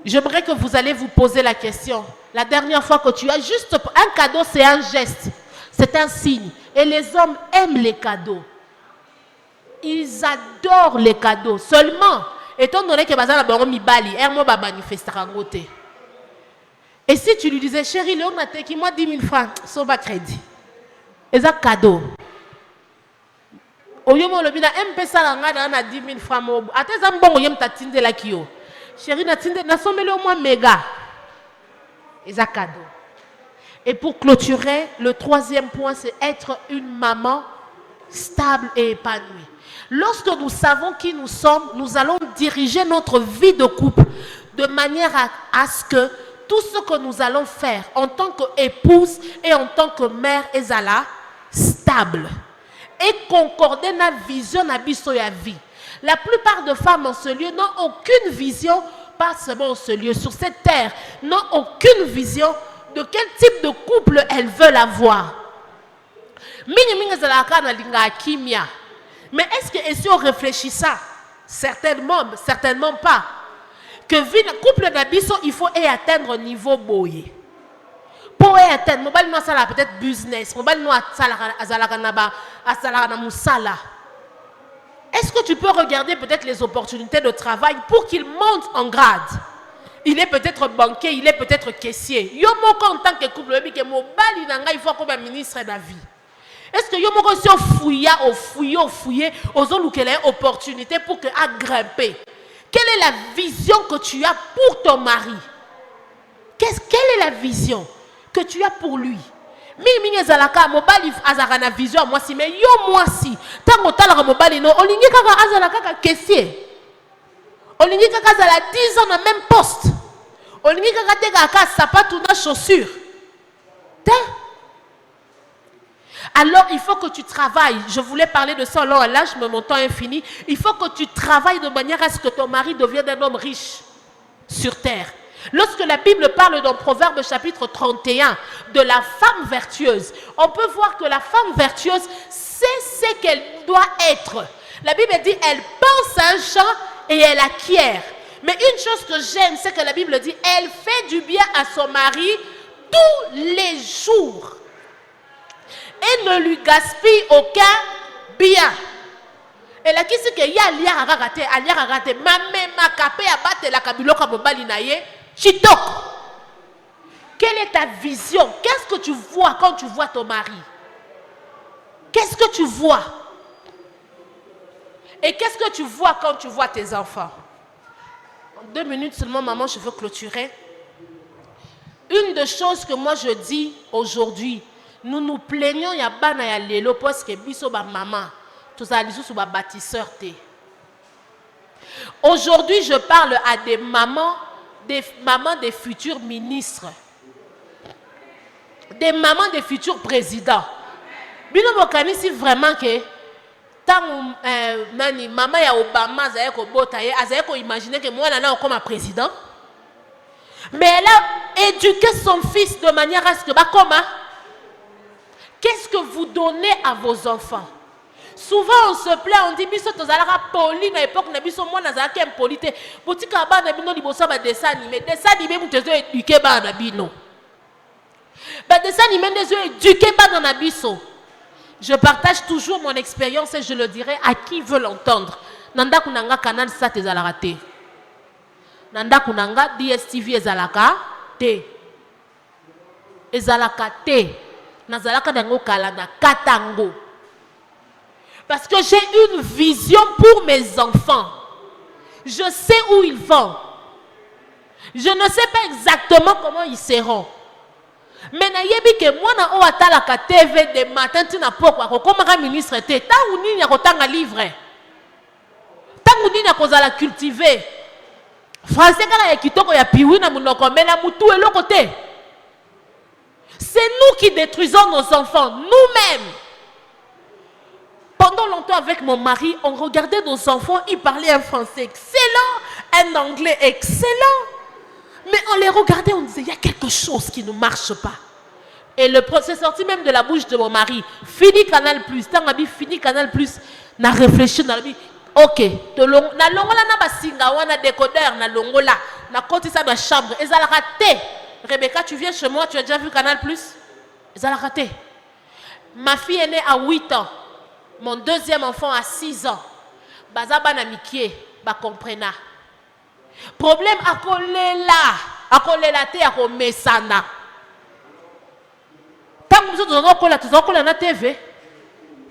S3: J'aimerais que vous allez vous poser la question. La dernière fois que tu as juste un cadeau, c'est un geste. C'est un signe. Et les hommes aiment les cadeaux. Ils adorent les cadeaux. Seulement, étant donné que Bazala Baromi Bali, Hermo va manifester en côté. Et si tu lui disais, chérie, Léon a qui moi 10 000 francs, ça va crédit. Et ça cadeau. Oyomo le bina MP Salanga na 10 000 francs. Attends, bon, oyem ta tinde la kio. Chérie, na sommé au moins méga. Et ça cadeau. Et pour clôturer, le troisième point, c'est être une maman stable et épanouie. Lorsque nous savons qui nous sommes, nous allons diriger notre vie de couple de manière à ce que tout ce que nous allons faire en tant qu'épouse et en tant que mère est stable. Et concorder na vision na biso ya vie. La plupart de femmes en ce lieu n'ont aucune vision, pas seulement en ce lieu, sur cette terre, n'ont aucune vision de quel type de couple elles veulent avoir. Mais est-ce que si on réfléchit ça, certainement pas. Que vie le couple d'Abisso, il faut atteindre un niveau boyé. Pour atteindre, mobile no sala peut-être business, mobile no sala musala. Est-ce que tu peux regarder peut-être les opportunités de travail pour qu'il monte en grade? Il est peut-être banquier, il est peut-être caissier. Yo moko en tant que couple, il faut comme un ministre de la vie. Est-ce que yo moko si au fouiller, aux autres une opportunité pour que à grimper? Quelle est la vision que tu as pour ton mari? Quelle est la vision que tu as pour lui? Mingi ezalaka mobali azaka na vision moi si mais yo moi si tango talaka mobali no olingi kaka azalaka ka caissier. Olingi kaka azala 10 ans dans même poste. Olingi kaka teka ka sapato na chaussure. Alors il faut que tu travailles. Je voulais parler de ça alors là, mon temps est fini. Il faut que tu travailles de manière à ce que ton mari devienne un homme riche sur terre. Lorsque la Bible parle dans Proverbe chapitre 31 de la femme vertueuse, on peut voir que la femme vertueuse sait ce qu'elle doit être. La Bible dit, elle pense à un champ et elle acquiert. Mais une chose que j'aime, c'est que la Bible dit, elle fait du bien à son mari tous les jours. Et ne lui gaspille aucun bien. Et là, qui c'est qu'il y a aliaragate, ma capé abate la kabiloka mobali naye, chitok. Quelle est ta vision? Qu'est-ce que tu vois quand tu vois ton mari? Qu'est-ce que tu vois? Et qu'est-ce que tu vois quand tu vois tes enfants? En 2 minutes seulement, maman, je veux clôturer. Une des choses que moi je dis aujourd'hui, nous nous plaignons, il y a bana ya lelo parce que biso ba maman, tous à l'issue ba bâtisseur té. Aujourd'hui, je parle à des mamans des futurs ministres, des mamans des futurs présidents. Bino bokani si vraiment que tant nani maman ya Obama zaye ko botaye, azaye ko imaginer que moi nana comme un président. Mais elle a éduqué son fils de manière à ce que comment? Qu'est-ce que vous donnez à vos enfants? Souvent on se plaint, on dit biso tozalaka poli na époque na biso moi nazalaka impolite. Botika ba na bino liboso ba dessin animé mutezo éduquer ba na bino. Ba dessin animé ndezo éduquer ba na biso. Je partage toujours mon expérience et je le dirai à qui veut l'entendre. Nanda kunanga canal sa tezalaka te. Nanda kunanga DSTV ezalaka te. Ezalaka te. Nazalaka dango kala na katango. Parce que j'ai une vision pour mes enfants. Je sais où ils vont. Je ne sais pas exactement comment ils seront. Mais nayebi ke mwana o atalaka TV de matin tina pokwa ko komaka ministre te. Tangu nini ya kotanga livre. Tangu nini ya kozala cultiver. Français kala ya kitoko ya piwi na munoko mena mutu eloko te. C'est nous qui détruisons nos enfants, nous-mêmes. Pendant longtemps avec mon mari, on regardait nos enfants, ils parlaient un français excellent, un anglais excellent. Mais on les regardait, on disait, il y a quelque chose qui ne marche pas. Et le c'est sorti même de la bouche de mon mari. Fini Canal+, fini Canal+, n'a réfléchi, n'a dit, ok, na longola na basinga wana décodeur na longola, na côté ça dans la chambre, et ça l'a raté. Rebecca, tu viens chez moi, tu as déjà vu Canal+? Ça l'a raté. Ma fille est née à 8 ans. Mon deuxième enfant a 6 ans. Bazaba na mikie, ba comprena. Problème à kolela te à komesana. Tant que nous avons la TV,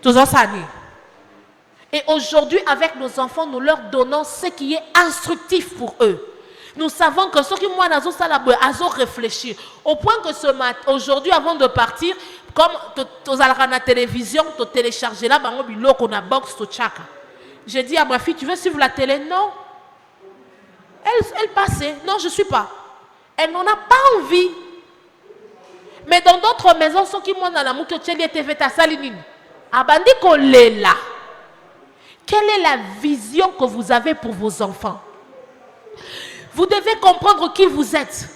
S3: nous avons sani. Et aujourd'hui, avec nos enfants, nous leur donnons ce qui est instructif pour eux. Nous savons que ceux qui moi n'ont pas réfléchi. Au point que ce matin, aujourd'hui, avant de partir, comme tu as la télévision, tu télécharges là, on a box, tu chaka. J'ai dit à ma fille, tu veux suivre la télé? Non. Elle passait. Non, je ne suis pas. Elle n'en a pas envie. Mais dans d'autres maisons, ceux qui m'ont dans la mouke, TV, ta salinine. Abandi kolela. Quelle est la vision que vous avez pour vos enfants? Vous devez comprendre qui vous êtes.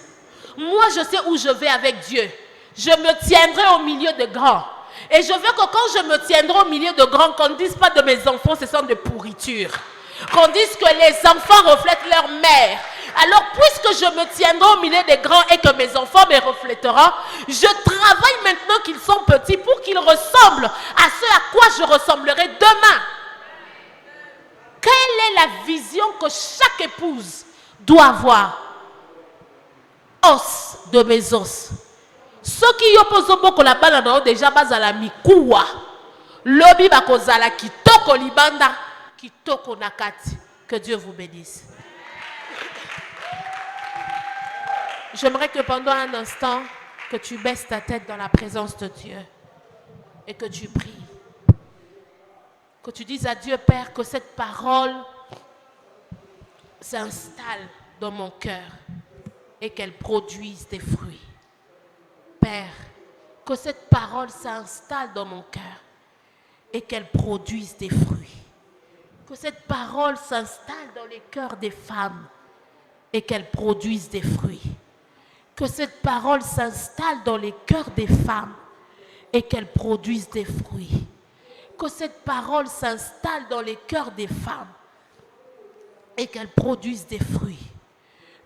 S3: Moi, je sais où je vais avec Dieu. Je me tiendrai au milieu de grands. Et je veux que quand je me tiendrai au milieu de grands, qu'on ne dise pas de mes enfants, ce sont des pourritures. Qu'on dise que les enfants reflètent leur mère. Alors, puisque je me tiendrai au milieu des grands et que mes enfants me reflèteront, je travaille maintenant qu'ils sont petits pour qu'ils ressemblent à ce à quoi je ressemblerai demain. Quelle est la vision que chaque épouse doit avoir? Os de mes os. Ceux qui opposent beaucoup la balle ont déjà bas à la mikoua. Lobi bakozala kitoko libanda, kitoko nakati. Que Dieu vous bénisse. J'aimerais que pendant un instant, que tu baisses ta tête dans la présence de Dieu et que tu pries. Que tu dises à Dieu, Père, que cette parole s'installe dans mon cœur et qu'elle produise des fruits. Père, que cette parole s'installe dans mon cœur et qu'elle produise des fruits. Que cette parole s'installe dans les cœurs des femmes et qu'elle produise des fruits. Que cette parole s'installe dans les cœurs des femmes et qu'elle produise des fruits. Que cette parole s'installe dans les cœurs des femmes et qu'elle produise des fruits.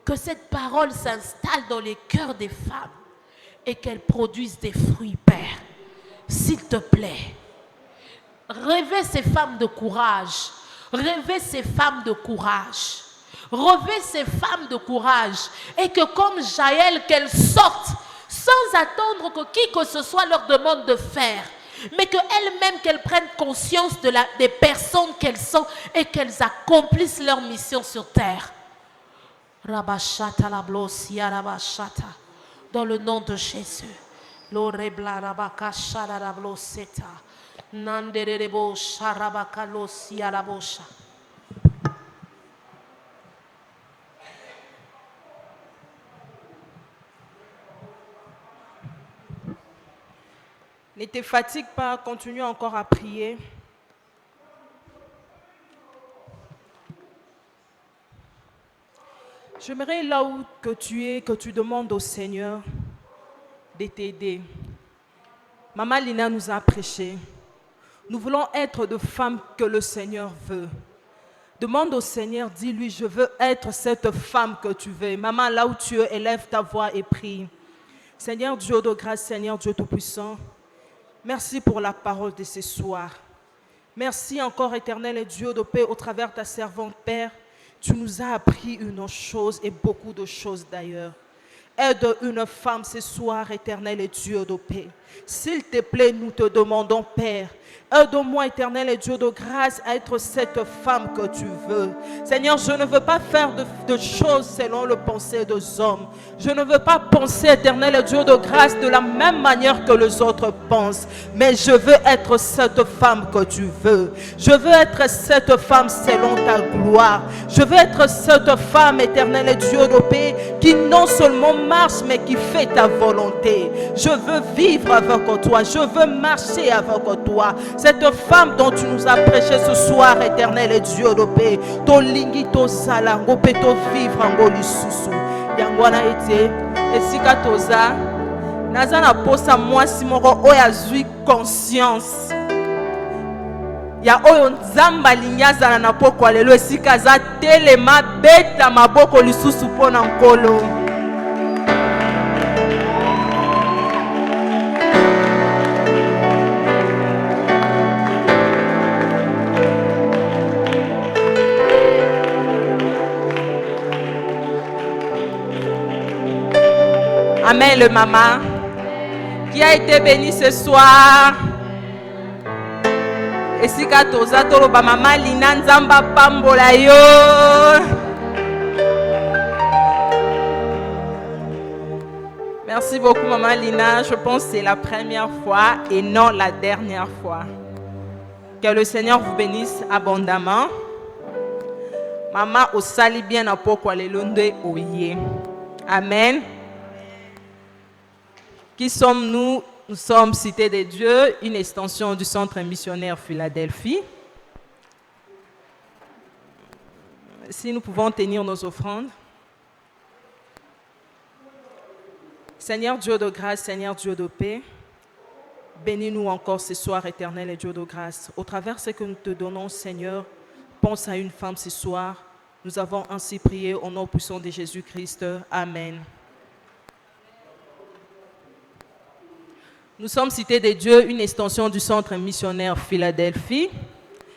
S3: Que cette parole s'installe dans les cœurs des femmes et qu'elle produise des fruits, Père. S'il te plaît, rêvez ces femmes de courage. Rêvez ces femmes de courage. Rêvez ces femmes de courage. Et que comme Jaël, qu'elles sortent sans attendre que qui que ce soit leur demande de faire. Mais qu'elles-mêmes, qu'elles prennent conscience des personnes qu'elles sont et qu'elles accomplissent leur mission sur terre. Rabashata la blosia rabashata. Dans le nom de Jésus. Lorebla rabakasha la bloseta. Nanderebo sharabakalosia la bosha.
S4: Ne te fatigue pas, continue encore à prier. J'aimerais là où que tu es, que tu demandes au Seigneur de t'aider. Maman Lina nous a prêché. Nous voulons être de femmes que le Seigneur veut. Demande au Seigneur, dis-lui, je veux être cette femme que tu veux. Maman, là où tu es, élève ta voix et prie. Seigneur Dieu de grâce, Seigneur Dieu Tout-Puissant, merci pour la parole de ce soir. Merci encore, éternel et Dieu de paix, au travers de ta servante, Père. Tu nous as appris une chose et beaucoup de choses d'ailleurs. Aide une femme ce soir, éternel et Dieu de paix. S'il te plaît, nous te demandons, Père, aide-moi, éternel et Dieu de grâce, à être cette femme que tu veux. Seigneur, je ne veux pas faire de choses selon le pensée des hommes. Je ne veux pas penser, éternel et Dieu de grâce, de la même manière que les autres pensent. Mais je veux être cette femme que tu veux. Je veux être cette femme selon ta gloire. Je veux être cette femme, éternel et Dieu de paix, qui non seulement marche, mais qui fait ta volonté. Je veux vivre avec toi. Je veux marcher avec toi. Cette femme dont tu nous as prêché ce soir, éternel et Dieu de paix, to lingi to sala ngo pe to vivre ngo lisusu yangwana ete esika toza naza na posa mwasi moko oyo azwi conscience ya oyo nzambe alingi azala na pokwa lelo esika aza telema beta maboko lisusu mpona nkolo. Amen, le maman qui a été béni ce soir. Et si katoza toloba maman Lina nzamba pambola yo. Merci beaucoup maman Lina. Je pense que c'est la première fois et non la dernière fois. Que le Seigneur vous bénisse abondamment. Maman osali bien à pokwa le londe oye. Amen. Qui sommes-nous? Nous sommes Cité de Dieu, une extension du Centre missionnaire Philadelphie. Si nous pouvons tenir nos offrandes. Seigneur Dieu de grâce, Seigneur Dieu de paix, bénis-nous encore ce soir, éternel et Dieu de grâce. Au travers de ce que nous te donnons, Seigneur, pense à une femme ce soir. Nous avons ainsi prié au nom puissant de Jésus-Christ. Amen. Nous sommes Cité de Dieu, une extension du Centre missionnaire Philadelphie,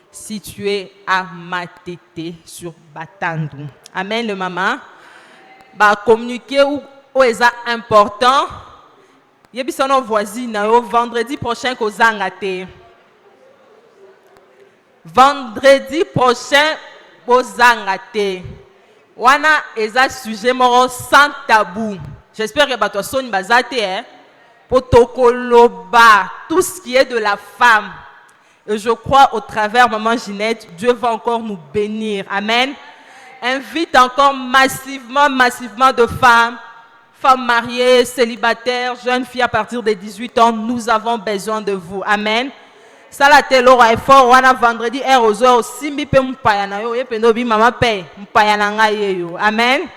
S4: situé à Matete sur Batandu. Amen, le maman. Communiquer où est important. Yebisono voisine, vendredi prochain qu'aux Angate.
S3: vendredi prochain, bozangate. Wana eza sujet moro sans tabou. J'espère que bato soni bazate hein. Potokoloba, tout ce qui est de la femme. Et je crois au travers Maman Ginette, Dieu va encore nous bénir. Amen. Invite encore massivement de femmes mariées, célibataires, jeunes filles à partir de 18 ans. Nous avons besoin de vous. Amen. Ça la telo est fort. On a vendredi ozo simbi pe mpayana yo epenobi mama pe mpayana ngaye yo. Amen.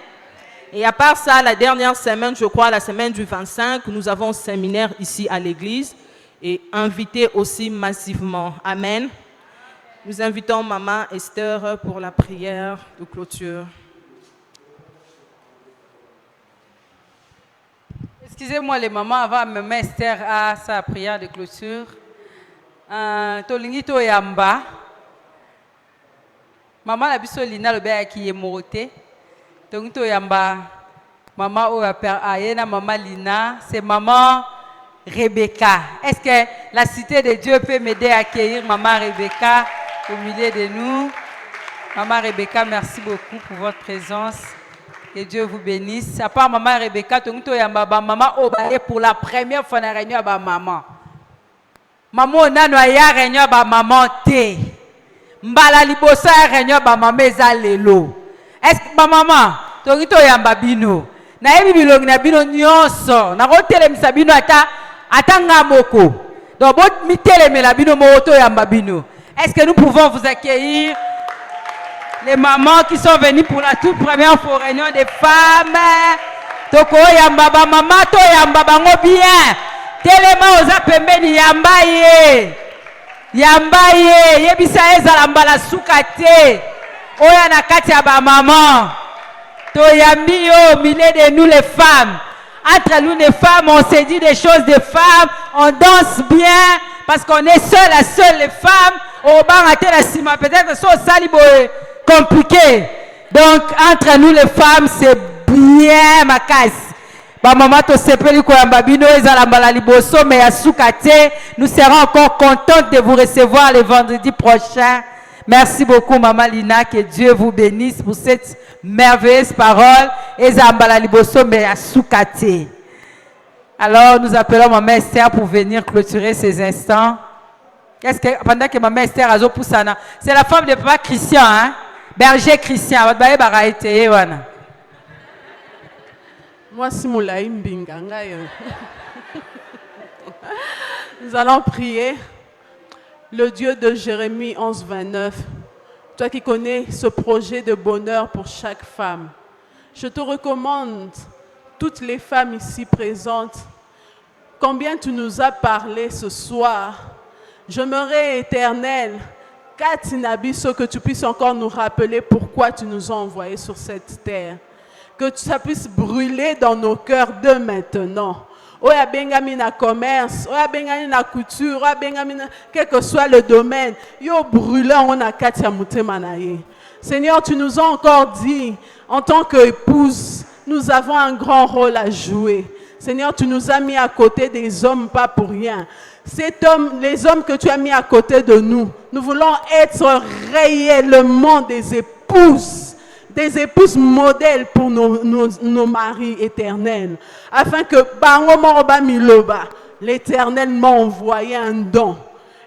S3: Et à part ça, la dernière semaine, je crois, la semaine du 25, nous avons un séminaire ici à l'église et invité aussi massivement. Amen. Nous invitons Maman Esther pour la prière de clôture.
S2: Excusez-moi les mamans, avant Maman Esther à sa prière de clôture. Tolingi to yamba. Maman la biso lina le bé qui est moroté. Tolingi to yamba. Maman o ayena Maman Lina, c'est Maman Rebecca. Est-ce que la cité de Dieu peut m'aider à accueillir Maman Rebecca au milieu de nous? Maman Rebecca, merci beaucoup pour votre présence. Que Dieu vous bénisse. À part Maman Rebecca, Tolingi to yamba Maman Obaye pour la première fois na réunion ba maman. Maman nano ya réunion ba maman te. Mbala liboso ya réunion ba maman eza lelo. Est-ce que ba maman Tolingi to yamba bino? Na yebi bilongi na bino nyonso. Na ko telemisa bino ata ngamoko. Donc bot mi telemela bino mo to yamba bino. Est-ce que nous pouvons vous accueillir les mamans qui sont venues pour la toute première fois réunion des femmes? Toko yamba ba maman to yamba bango bien. Telema oza pembeni yamba ye. Yamba ye. Yebisa ezala mbala suka te. Oya na kati ya ba maman. Toyambi au milieu de nous les femmes. Entre nous les femmes, on s'est dit des choses de femmes. On danse bien parce qu'on est seules les femmes. Au bas la cima peut-être que c'est compliqué. Donc entre nous les femmes, c'est bien ma casse. Ba maman to sepeli ko yamba bino ezala mbala liboso mais ya sukate. Nous serons encore contentes de vous recevoir le vendredi prochain. Merci beaucoup Maman Lina, que Dieu vous bénisse pour cette merveilleuse parole. Ezala mbala liboso mais ya sukate. Alors nous appelons Maman Esther pour venir clôturer ces instants. Qu'est-ce que pendant que Maman Esther azo poussana, c'est la femme de papa Christian hein? Berger Christian, va ba bara été wana.
S6: Moi, Simulaï Mbinga. Nous allons prier le Dieu de Jérémie 11, 29. Toi qui connais ce projet de bonheur pour chaque femme, je te recommande, toutes les femmes ici présentes, combien tu nous as parlé ce soir. J'aimerais, Éternel, Katinabiso, que tu puisses encore nous rappeler pourquoi tu nous as envoyés sur cette terre. Que ça puisse brûler dans nos cœurs de maintenant. Oya bengami na commerce, oya bengami na couture, oya bengami na quel que soit le domaine, yo brûlant on a katia mutema na ye. Seigneur, tu nous as encore dit, en tant qu'épouse, nous avons un grand rôle à jouer. Seigneur, tu nous as mis à côté des hommes, pas pour rien. Les hommes que tu as mis à côté de nous, nous voulons être réellement des épouses modèles pour nos maris éternels, afin que l'Éternel m'a envoyé un don.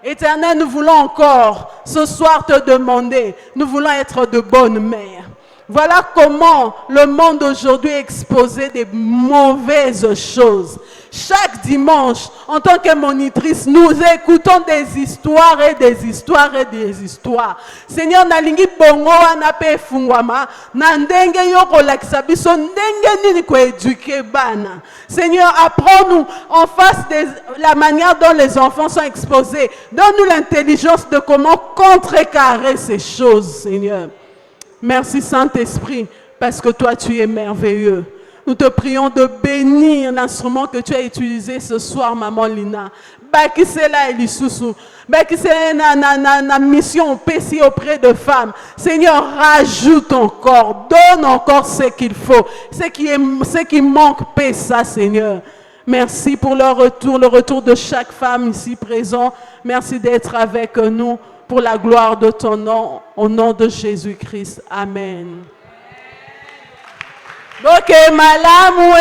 S6: Éternel, nous voulons encore ce soir te demander, nous voulons être de bonnes mères. Voilà comment le monde aujourd'hui est exposé des mauvaises choses. Chaque dimanche, en tant que monitrice, nous écoutons des histoires et des histoires et des histoires. Seigneur, nalingi bongo anape fungwama, nandenge yoko lakisabiso, ndenge nini ko éduquer bana. Seigneur, apprends-nous en face de la manière dont les enfants sont exposés. Donne-nous l'intelligence de comment contrecarrer ces choses, Seigneur. Merci Saint-Esprit, parce que toi tu es merveilleux. Nous te prions de bénir l'instrument que tu as utilisé ce soir, Maman Lina. Bakisela Elisusu. Bakisela na mission PC auprès de femmes. Seigneur, rajoute encore, donne encore ce qu'il faut. Ce qui manque, paie ça, Seigneur. Merci pour le retour de chaque femme ici présente. Merci d'être avec nous. pour la gloire de ton nom, au nom de Jésus-Christ. Amen. Boke malamwe.